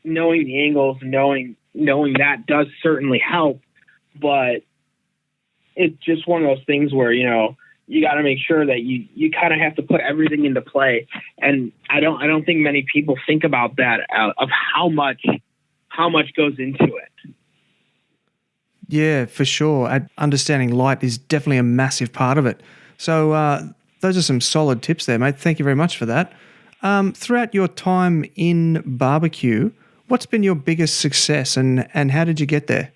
the angles, knowing that does certainly help, but it's just one of those things where, you got to make sure that you kind of have to put everything into play. And I don't think many people think about that, of how much goes into it. Yeah, for sure. Understanding light is definitely a massive part of it. So those are some solid tips there, mate. Thank you very much for that. Throughout your time in barbecue, what's been your biggest success, and how did you get there?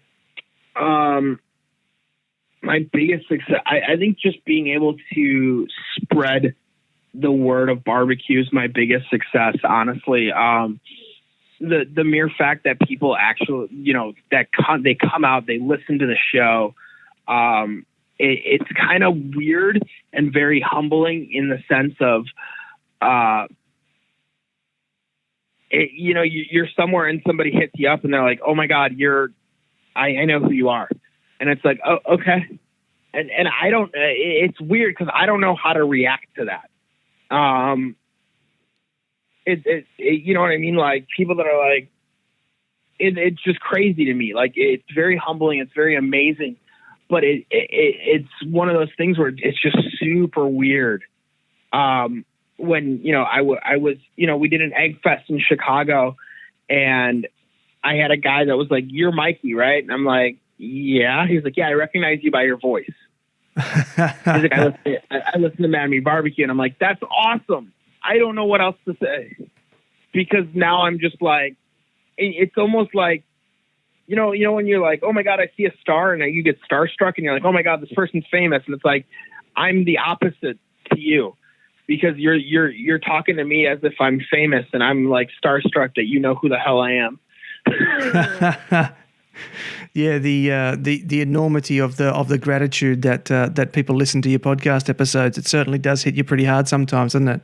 My biggest success, I think just being able to spread the word of barbecue is my biggest success, honestly. The mere fact that people actually, they come out, they listen to the show, it's kind of weird and very humbling in the sense of, you're somewhere and somebody hits you up and they're like, oh my God, I know who you are. And it's like, oh, okay. And I don't, it's weird because I don't know how to react to that. You know what I mean? Like people that are like, it's just crazy to me. Like it's very humbling. It's very amazing. But it's one of those things where it's just super weird. When, I was, we did an egg fest in Chicago, and I had a guy that was like, you're Mikey, right? And I'm like, yeah. He's like, yeah, I recognize you by your voice. He's like, I listen to Mad Meat Barbecue, and I'm like, that's awesome. I don't know what else to say, because now I'm just like, it's almost like, when you're like, oh my God, I see a star, and you get starstruck, and you're like, oh my God, this person's famous. And it's like, I'm the opposite to you, because you're talking to me as if I'm famous, and I'm like starstruck that you know who the hell I am. Yeah, the enormity of the gratitude that people listen to your podcast episodes, it certainly does hit you pretty hard sometimes, doesn't it?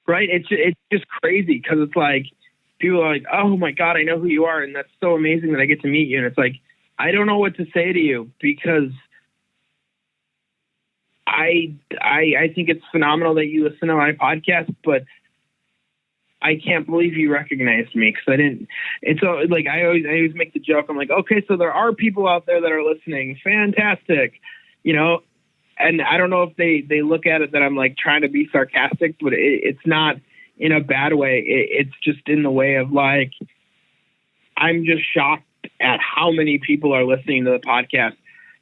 Right. It's just crazy, because it's like people are like, oh my God, I know who you are, and that's so amazing that I get to meet you. And it's like, I don't know what to say to you, because I think it's phenomenal that you listen to my podcast, but I can't believe you recognized me, because I didn't. It's like I always make the joke. I'm like, okay, so there are people out there that are listening. Fantastic, And I don't know if they look at it that I'm like trying to be sarcastic, but it's not. in a bad way. It's just in the way of like, I'm just shocked at how many people are listening to the podcast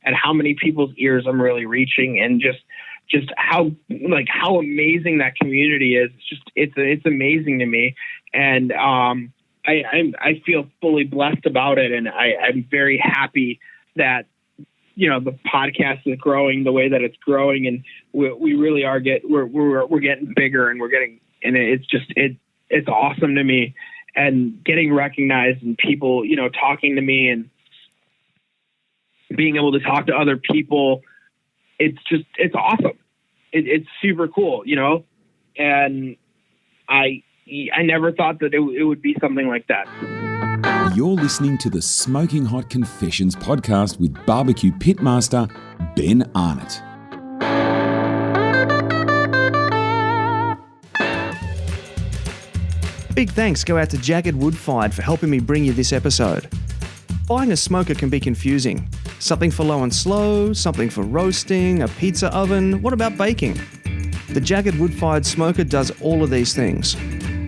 and how many people's ears I'm really reaching, and just how amazing that community is. It's amazing to me. And I feel fully blessed about it. And I'm very happy that, the podcast is growing the way that it's growing, and we really are we're getting bigger, and it's awesome to me, and getting recognized, and people, talking to me, and being able to talk to other people. It's awesome. It's super cool, and I never thought that it would be something like that. You're listening to the Smoking Hot Confessions podcast with barbecue pitmaster Ben Arnott. Big thanks go out to JAGRD Wood-Fired for helping me bring you this episode. Buying a smoker can be confusing. Something for low and slow, something for roasting, a pizza oven. What about baking? The JAGRD Wood-Fired smoker does all of these things.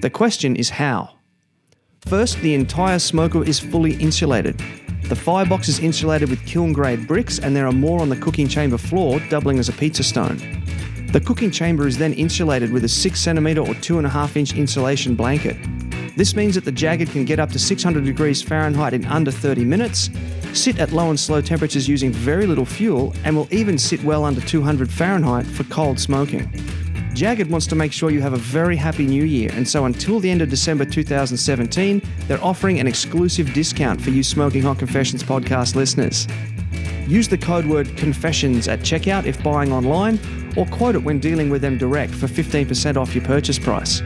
The question is how. First, the entire smoker is fully insulated. The firebox is insulated with kiln-grade bricks, and there are more on the cooking chamber floor, doubling as a pizza stone. The cooking chamber is then insulated with a 6cm or 2.5-inch insulation blanket. This means that the JAGRD can get up to 600 degrees Fahrenheit in under 30 minutes, sit at low and slow temperatures using very little fuel, and will even sit well under 200 Fahrenheit for cold smoking. JAGRD wants to make sure you have a very happy new year, and so until the end of December 2017, they're offering an exclusive discount for you Smoking Hot Confessions podcast listeners. Use the code word CONFESSIONS at checkout if buying online, or quote it when dealing with them direct for 15% off your purchase price.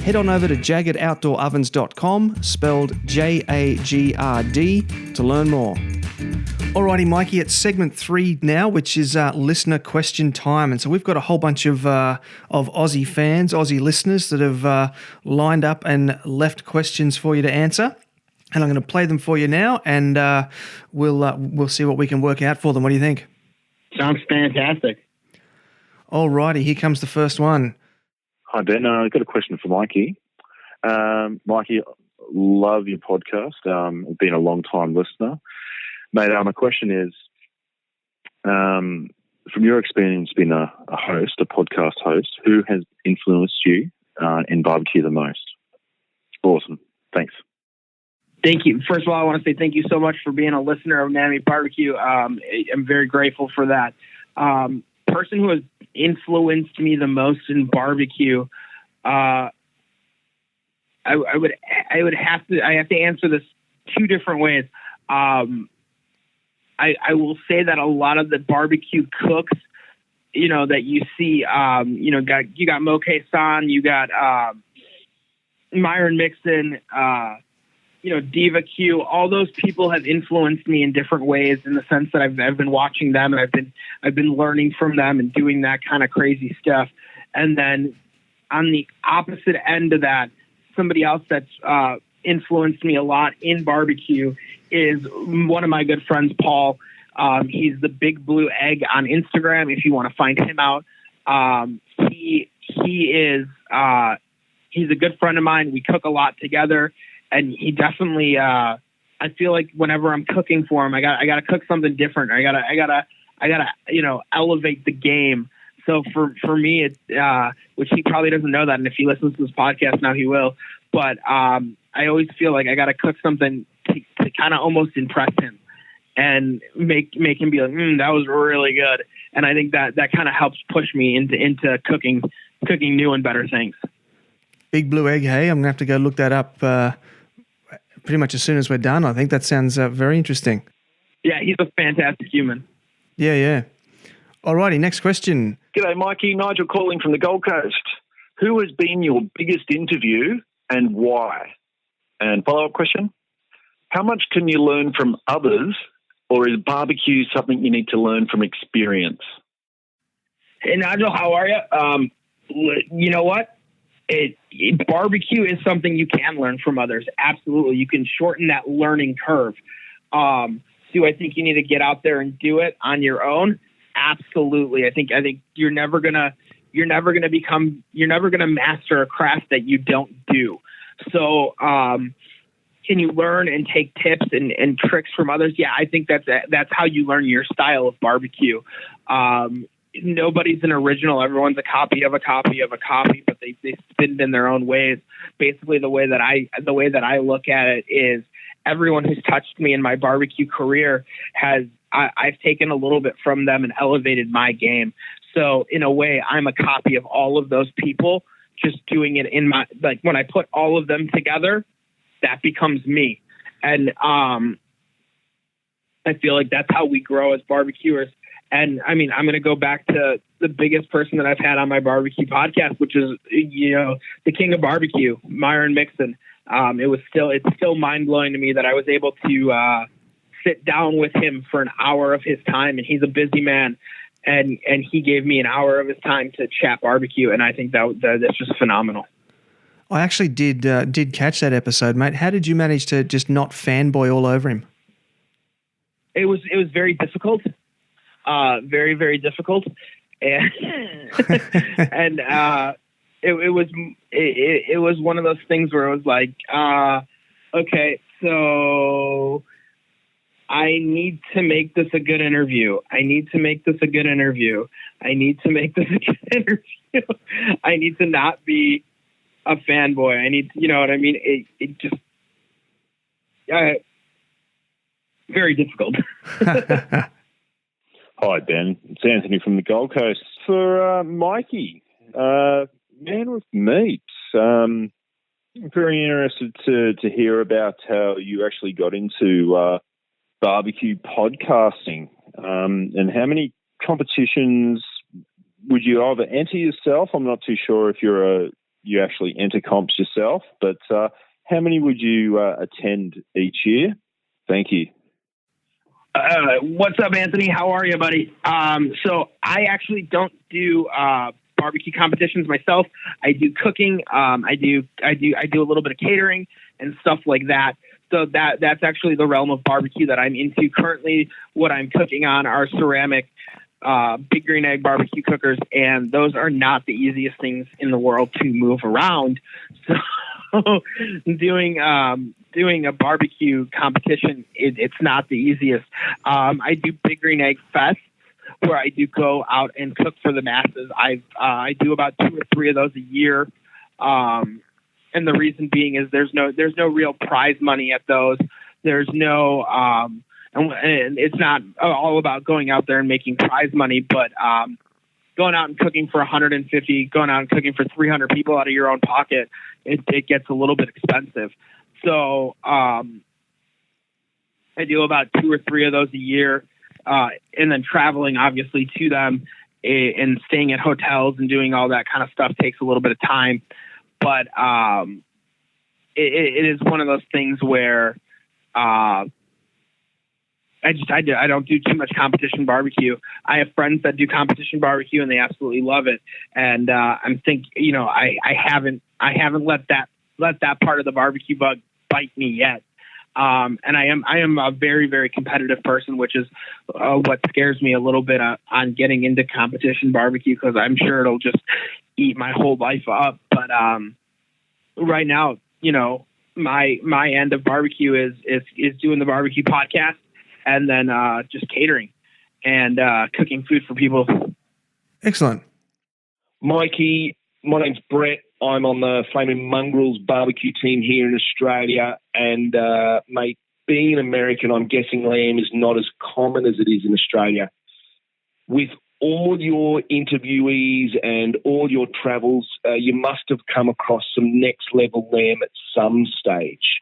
Head on over to jaggedoutdoorovens.com, spelled JAGRD, to learn more. Alrighty, Mikey, it's segment 3 now, which is listener question time. And so we've got a whole bunch of Aussie fans, Aussie listeners that have lined up and left questions for you to answer. And I'm going to play them for you now, and we'll see what we can work out for them. What do you think? Sounds fantastic. Alrighty, here comes the first one. Hi, Ben. I've got a question for Mikey. Mikey, love your podcast. I've been a long-time listener. Mate, my question is, from your experience being a podcast host, who has influenced you in barbecue the most? Awesome. Thanks. Thank you. First of all, I want to say thank you so much for being a listener of Miami Barbecue. I'm very grateful for that. Person who has influenced me the most in barbecue, I have to answer this 2 different ways. I will say that a lot of the barbecue cooks, that you see, you got Moke San, you got Myron Mixon, Diva Q, all those people have influenced me in different ways, in the sense that I've been watching them, and I've been learning from them and doing that kind of crazy stuff. And then on the opposite end of that, somebody else that's influenced me a lot in barbecue is one of my good friends, Paul. He's the Big Blue Egg on Instagram, if you want to find him out. He's a good friend of mine. We cook a lot together, and he definitely, I feel like whenever I'm cooking for him, I got to cook something different. I gotta, elevate the game. So for me, it's, which he probably doesn't know that. And if he listens to this podcast now, he will. But, I always feel like I got to cook something to kind of almost impress him and make him be like, that was really good. And I think that kind of helps push me into cooking new and better things. Big Blue Egg, hey, I'm going to have to go look that up pretty much as soon as we're done. I think that sounds very interesting. Yeah, he's a fantastic human. Yeah. Alrighty, next question. G'day, Mikey. Nigel calling from the Gold Coast. Who has been your biggest interview and why? And follow-up question, how much can you learn from others, or is barbecue something you need to learn from experience? Hey, Nigel, how are you? You know what? Barbecue is something you can learn from others. Absolutely. You can shorten that learning curve. Do I think you need to get out there and do it on your own? Absolutely. I think you're never gonna you're never going to master a craft that you don't do. So, can you learn and take tips and tricks from others? Yeah, I think that's how you learn your style of barbecue. Nobody's an original. Everyone's a copy of a copy of a copy, but they spin it in their own ways. Basically, the way that I look at it is everyone who's touched me in my barbecue career I've taken a little bit from them and elevated my game. So in a way, I'm a copy of all of those people, just doing it in my, like when I put all of them together, that becomes me. And I feel like that's how we grow as barbecuers. And I mean, I'm going to go back to the biggest person that I've had on my barbecue podcast, which is, the king of barbecue, Myron Mixon. It's still mind blowing to me that I was able to sit down with him for an hour of his time, and he's a busy man. And he gave me an hour of his time to chat barbecue. And I think that's just phenomenal. I actually did catch that episode, mate. How did you manage to just not fanboy all over him? It was very difficult. Very, very difficult. And, and it was one of those things where it was like, okay, so I need to make this a good interview. I need to not be a fanboy. I need to, you know what I mean? It just, very difficult. Hi, Ben. It's Anthony from the Gold Coast. For Mikey, man with meats. I'm very interested to hear about how you actually got into barbecue podcasting, and how many competitions would you either enter yourself? I'm not too sure if you actually enter comps yourself, but how many would you attend each year? Thank you. What's up, Anthony? How are you, buddy? So I actually don't do barbecue competitions myself. I do cooking. I do a little bit of catering and stuff like that. So that's actually the realm of barbecue that I'm into currently. What I'm cooking on are ceramic big green egg barbecue cookers, and those are not the easiest things in the world to move around. So doing a barbecue competition, it's not the easiest. I do big green egg fests where I do go out and cook for the masses. I do about 2 or 3 of those a year. And the reason being is there's no real prize money at those. There's no, and it's not all about going out there and making prize money, but going out and cooking for 150, going out and cooking for 300 people out of your own pocket, it gets a little bit expensive. So I do about 2 or 3 of those a year, and then traveling obviously to them and staying at hotels and doing all that kind of stuff takes a little bit of time. But it is one of those things where I don't do too much competition barbecue. I have friends that do competition barbecue and they absolutely love it. And I'm thinking, I haven't let that part of the barbecue bug bite me yet. And I am a very, very competitive person, which is what scares me a little bit on getting into competition barbecue, because I'm sure it'll just eat my whole life up. But right now, my end of barbecue is doing the barbecue podcast, and then just catering and cooking food for people. Excellent. Mikey, my name's Brett. I'm on the Flaming Mongrels barbecue team here in Australia. And, mate, being an American, I'm guessing lamb is not as common as it is in Australia. With all your interviewees and all your travels, you must have come across some next-level lamb at some stage.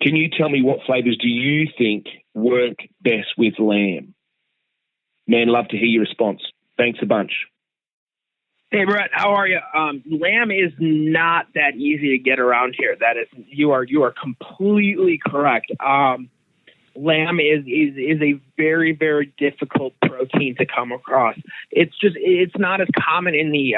Can you tell me what flavours do you think work best with lamb? Man, love to hear your response. Thanks a bunch. Hey, Brett, how are you? Lamb is not that easy to get around here. That is, you are completely correct. Lamb is a very, very difficult protein to come across. It's not as common in the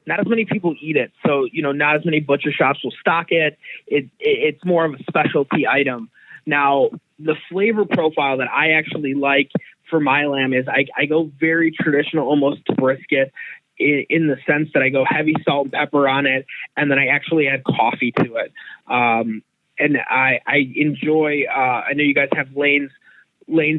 not as many people eat it. So, not as many butcher shops will stock it. It's more of a specialty item. Now, the flavor profile that I actually like for my lamb is I go very traditional, almost brisket. in the sense that I go heavy salt and pepper on it, and then I actually add coffee to it. And I enjoy, I know you guys have Lane's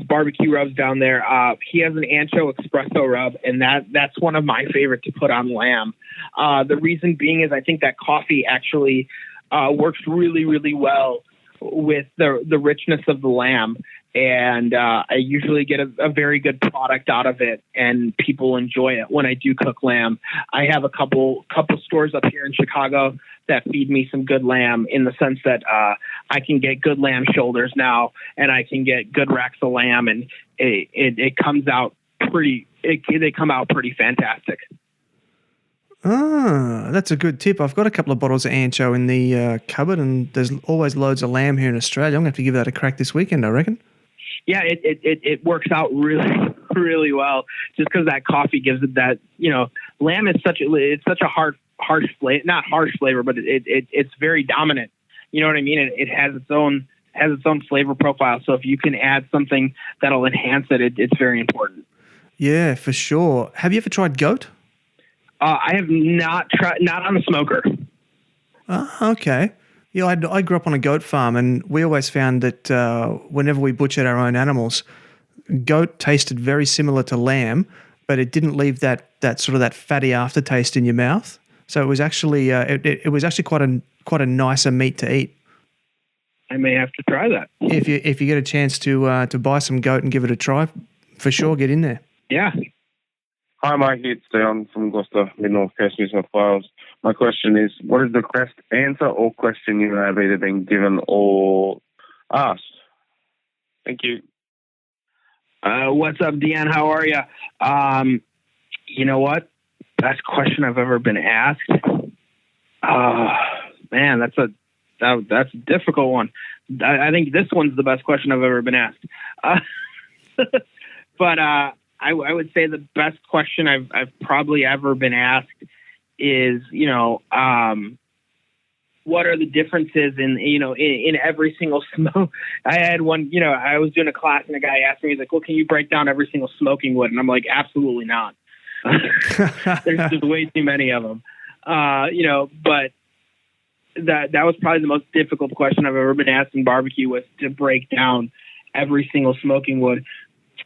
barbecue rubs down there. He has an ancho espresso rub, and that's one of my favorite to put on lamb. The reason being is I think that coffee actually works really, really well with the richness of the lamb. And I usually get a very good product out of it, and people enjoy it when I do cook lamb. I have a couple stores up here in Chicago that feed me some good lamb, in the sense that I can get good lamb shoulders now, and I can get good racks of lamb, and it comes out they come out pretty fantastic. Ah, that's a good tip. I've got a couple of bottles of ancho in the cupboard, and there's always loads of lamb here in Australia. I'm going to have to give that a crack this weekend, I reckon. Yeah, it works out really, really well, just because that coffee gives it that, lamb is such a harsh flavor, not harsh flavor, but it's very dominant. You know what I mean? It has its own flavor profile. So if you can add something that'll enhance it's very important. Yeah, for sure. Have you ever tried goat? I have not tried, not on the smoker. Okay. Yeah, I grew up on a goat farm, and we always found that whenever we butchered our own animals, goat tasted very similar to lamb, but it didn't leave that sort of that fatty aftertaste in your mouth. So it was actually it was actually quite a nicer meat to eat. I may have to try that if you get a chance to buy some goat and give it a try. For sure, get in there. Yeah. Hi, Mikey. It's Dion from Gloucester, Mid-North Coast, New South Wales. My question is, what is the best answer or question you have either been given or asked? Thank you. What's up, Dion? How are you? You know what? Best question I've ever been asked. Man, that's a difficult one. I think this one's the best question I've ever been asked. But I would say the best question I've probably ever been asked is, what are the differences in every single smoke? I had one, I was doing a class, and a guy asked me, he's like, well, can you break down every single smoking wood? And I'm like, absolutely not. There's just way too many of them. But that was probably the most difficult question I've ever been asked in barbecue, was to break down every single smoking wood.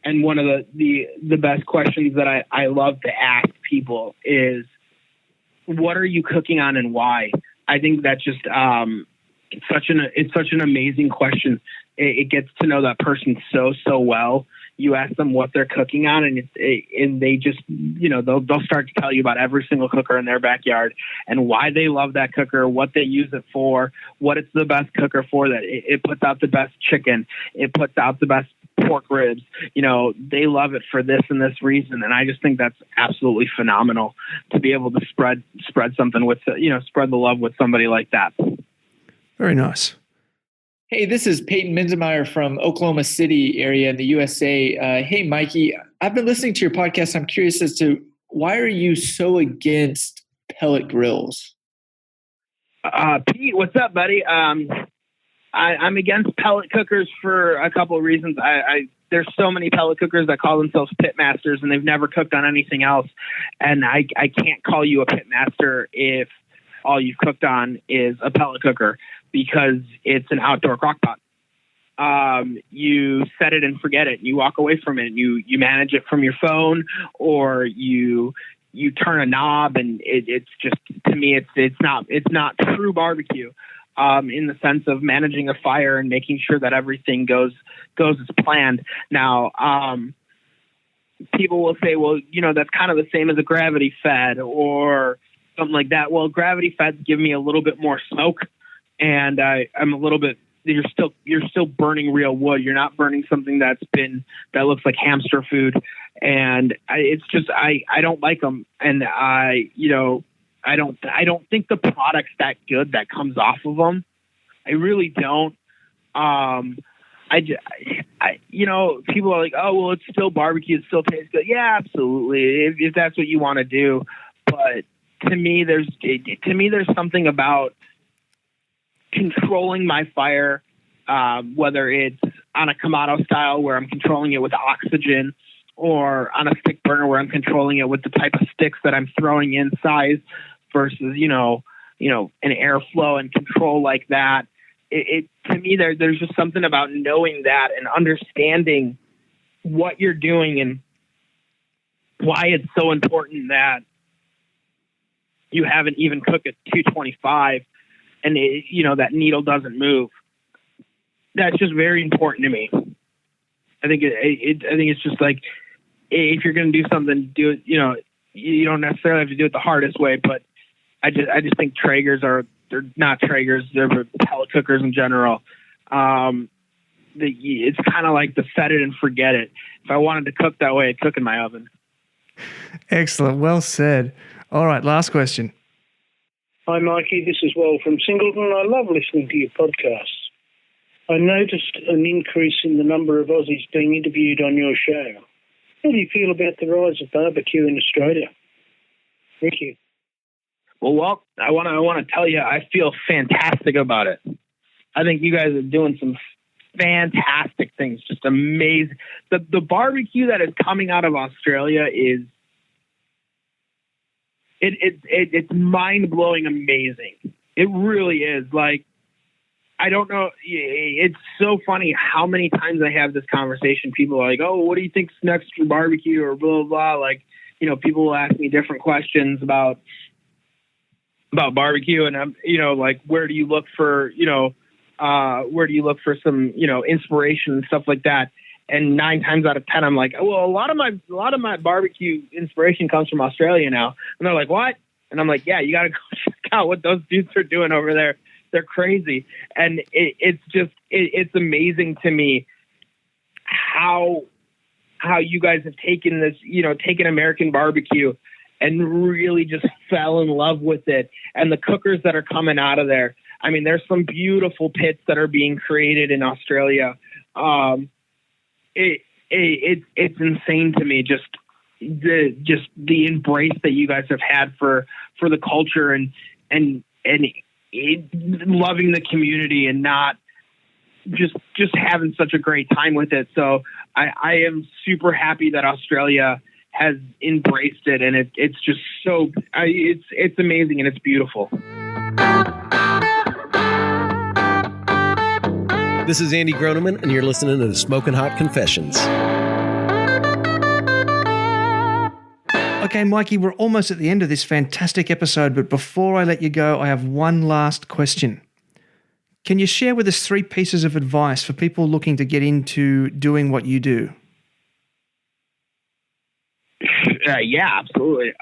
And one of the best questions that I love to ask people is, what are you cooking on and why? I think that's just it's such an amazing question. It gets to know that person so well. You ask them what they're cooking on, and they just, they'll start to tell you about every single cooker in their backyard and why they love that cooker, what they use it for, what it's the best cooker for, that it puts out the best chicken, it puts out the best pork ribs. They love it for this and this reason. And I just think that's absolutely phenomenal to be able to spread something with, spread the love with somebody like that. Very nice. Hey, this is Peyton Minzemeyer from Oklahoma City area in the USA. Hey, Mikey, I've been listening to your podcast. I'm curious as to, why are you so against pellet grills? Pete, what's up, buddy? I'm against pellet cookers for a couple of reasons. There's so many pellet cookers that call themselves pit masters, and they've never cooked on anything else. And I can't call you a pit master if all you've cooked on is a pellet cooker, because it's an outdoor crock pot. You set it and forget it. You walk away from it. You manage it from your phone, or you turn a knob, and it's just, to me, it's not true barbecue. In the sense of managing a fire and making sure that everything goes as planned. Now, people will say, well, that's kind of the same as a gravity fed or something like that. Well, gravity feds give me a little bit more smoke, and I'm a little bit. You're still burning real wood. You're not burning something that looks like hamster food, and I don't like them, and I don't think the product's that good that comes off of them. I really don't. People are like, oh, well, it's still barbecue. It still tastes good. Yeah, absolutely. If that's what you want to do. But to me, there's something about controlling my fire, whether it's on a Kamado style where I'm controlling it with oxygen, or on a stick burner where I'm controlling it with the type of sticks that I'm throwing in size versus, an airflow and control like that. It to me, there's just something about knowing that and understanding what you're doing and why it's so important that you haven't even cooked at 225 and that needle doesn't move. That's just very important to me. I think it's just like, if you're going to do something, do it. You don't necessarily have to do it the hardest way, but I just think Traegers they're not Traegers. They're pellet cookers in general. It's kind of like the set it and forget it. If I wanted to cook that way, I'd cook in my oven. Excellent. Well said. All right. Last question. Hi, Mikey. This is Will from Singleton. I love listening to your podcasts. I noticed an increase in the number of Aussies being interviewed on your show. How do you feel about the rise of barbecue in Australia? Thank you. Well, I want to tell you, I feel fantastic about it. I think you guys are doing some fantastic things, just amazing. The barbecue that is coming out of Australia is it's mind-blowing amazing. It really is. Like, I don't know. It's so funny how many times I have this conversation. People are like, "Oh, what do you think's next for barbecue?" or blah, blah, blah. Like, people will ask me different questions about barbecue, and I'm, like, where do you look for some, inspiration and stuff like that? And 9 times out of 10, I'm like, well, a lot of my barbecue inspiration comes from Australia now. And they're like, what? And I'm like, yeah, you got to go check out what those dudes are doing over there. They're crazy. And it's amazing to me how you guys have taken this, taken American barbecue and really just fell in love with it. And the cookers that are coming out of there. I mean, there's some beautiful pits that are being created in Australia. It's insane to me, just the embrace that you guys have had for the culture and loving the community and not just having such a great time with it. So I am super happy that Australia has embraced it, and it's just so it's amazing and it's beautiful. This is Andy Groneman, and you're listening to the Smoking Hot Confessions. Okay, Mikey, we're almost at the end of this fantastic episode, but before I let you go, I have one last question. Can you share with us 3 pieces of advice for people looking to get into doing what you do? Yeah, absolutely.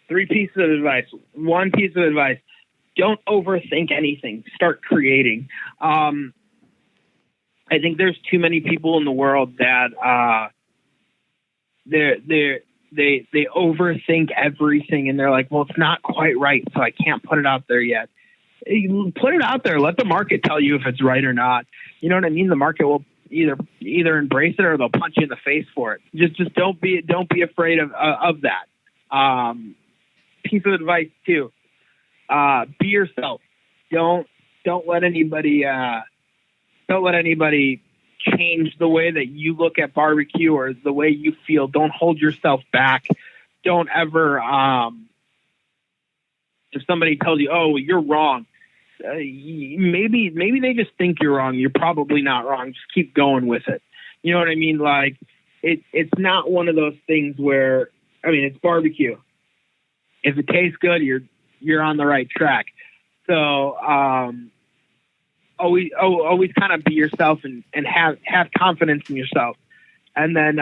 3 pieces of advice. 1 piece of advice: don't overthink anything. Start creating. I think there's too many people in the world that they overthink everything, and they're like, well, it's not quite right, so I can't put it out there yet. Put it out there. Let the market tell you if it's right or not. You know what I mean? The market will either embrace it or they'll punch you in the face for it. Just don't be afraid of that. Piece of advice too: be yourself. Don't let anybody change the way that you look at barbecue or the way you feel. Don't hold yourself back. Don't ever, if somebody tells you, oh, you're wrong, maybe they just think you're wrong. You're probably not wrong. Just keep going with it. You know what I mean? Like, it's not one of those things where, I mean, it's barbecue. If it tastes good, you're on the right track. So, always kind of be yourself and have confidence in yourself. And then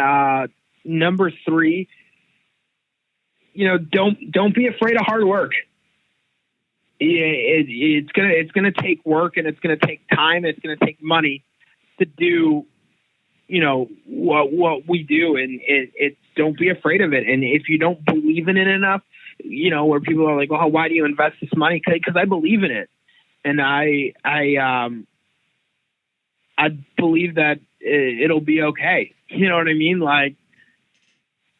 number 3, don't be afraid of hard work. It's gonna take work, and it's gonna take time, and it's gonna take money to do what we do, and it don't be afraid of it. And if you don't believe in it enough, where people are like, well, why do you invest this money? Because I believe in it. And I believe that it'll be okay. You know what I mean? Like,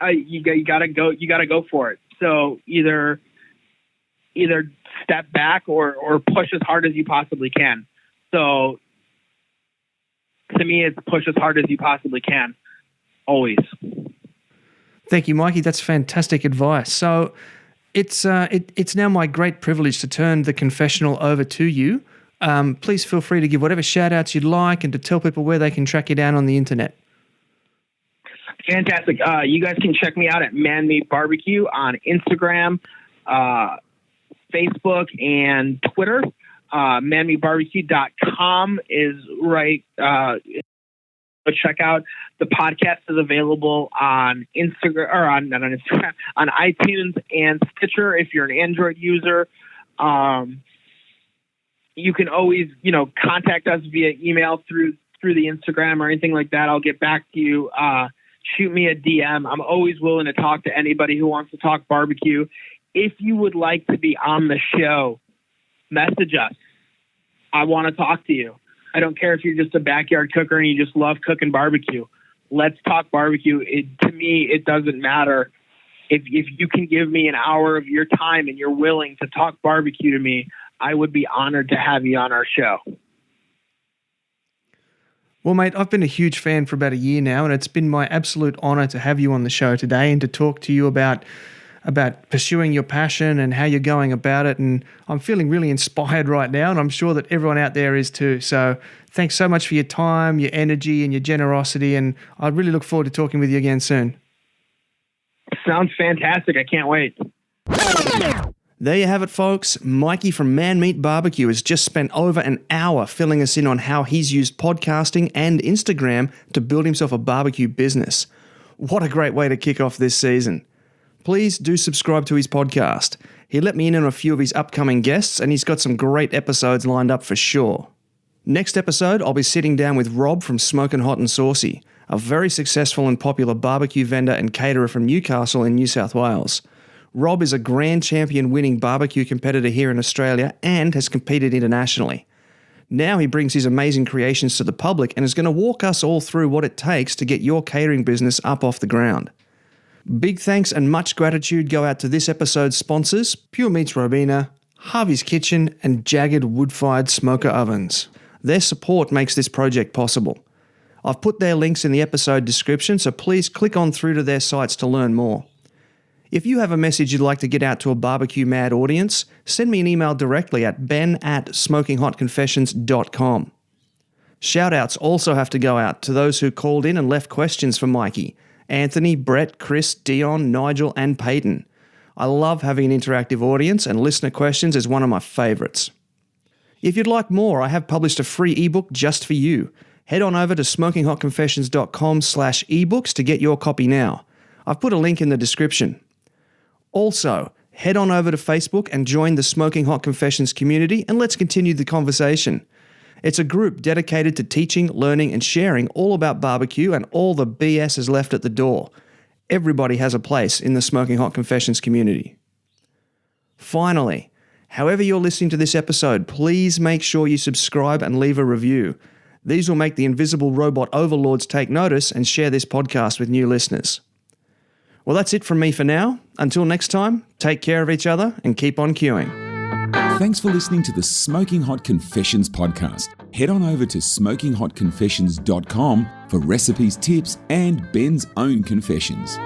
you gotta go for it. So either step back or push as hard as you possibly can. So to me, it's push as hard as you possibly can. Always. Thank you, Mikey. That's fantastic advice. So it's now my great privilege to turn the confessional over to you. Please feel free to give whatever shout-outs you'd like and to tell people where they can track you down on the internet. Fantastic. You guys can check me out at Man Meat Barbecue on Instagram, Facebook, and Twitter. manmeatbarbecue.com is right. Check out the podcast is available on Instagram or not on Instagram, on iTunes and Stitcher if you're an Android user. You can always, contact us via email through the Instagram or anything like that. I'll get back to you. Shoot me a DM. I'm always willing to talk to anybody who wants to talk barbecue. If you would like to be on the show, message us. I want to talk to you. I don't care if you're just a backyard cooker and you just love cooking barbecue. Let's talk barbecue. To me, it doesn't matter. If you can give me an hour of your time and you're willing to talk barbecue to me, I would be honored to have you on our show. Well, mate, I've been a huge fan for about a year now, and it's been my absolute honor to have you on the show today and to talk to you about pursuing your passion and how you're going about it. And I'm feeling really inspired right now, and I'm sure that everyone out there is too. So thanks so much for your time, your energy, and your generosity, and I really look forward to talking with you again soon. Sounds fantastic. I can't wait. There you have it, folks. Mikey from Man Meat Barbecue has just spent over an hour filling us in on how he's used podcasting and Instagram to build himself a barbecue business. What a great way to kick off this season. Please do subscribe to his podcast. He let me in on a few of his upcoming guests, and he's got some great episodes lined up for sure. Next episode, I'll be sitting down with Rob from Smokin' Hot and Saucy, a very successful and popular barbecue vendor and caterer from Newcastle in New South Wales. Rob is a grand champion winning barbecue competitor here in Australia and has competed internationally. Now he brings his amazing creations to the public and is going to walk us all through what it takes to get your catering business up off the ground. Big thanks and much gratitude go out to this episode's sponsors, Pure Meats Robina, Harvey's Kitchen, and JAGRD wood-fired smoker ovens. Their support makes this project possible. I've put their links in the episode description, so please click on through to their sites to learn more. If you have a message you'd like to get out to a barbecue mad audience, send me an email directly at ben@smokinghotconfessions.com. Shoutouts also have to go out to those who called in and left questions for Mikey: Anthony, Brett, Chris, Dion, Nigel, and Peyton. I love having an interactive audience, and listener questions is one of my favourites. If you'd like more, I have published a free ebook just for you. Head on over to smokinghotconfessions.com/ebooks to get your copy now. I've put a link in the description. Also, head on over to Facebook and join the Smoking Hot Confessions community, and let's continue the conversation. It's a group dedicated to teaching, learning, and sharing all about barbecue, and all the BS is left at the door. Everybody has a place in the Smoking Hot Confessions community. Finally, however you're listening to this episode, please make sure you subscribe and leave a review. These will make the invisible robot overlords take notice and share this podcast with new listeners. Well, that's it from me for now. Until next time, take care of each other and keep on queuing. Thanks for listening to the Smoking Hot Confessions podcast. Head on over to smokinghotconfessions.com for recipes, tips, and Ben's own confessions.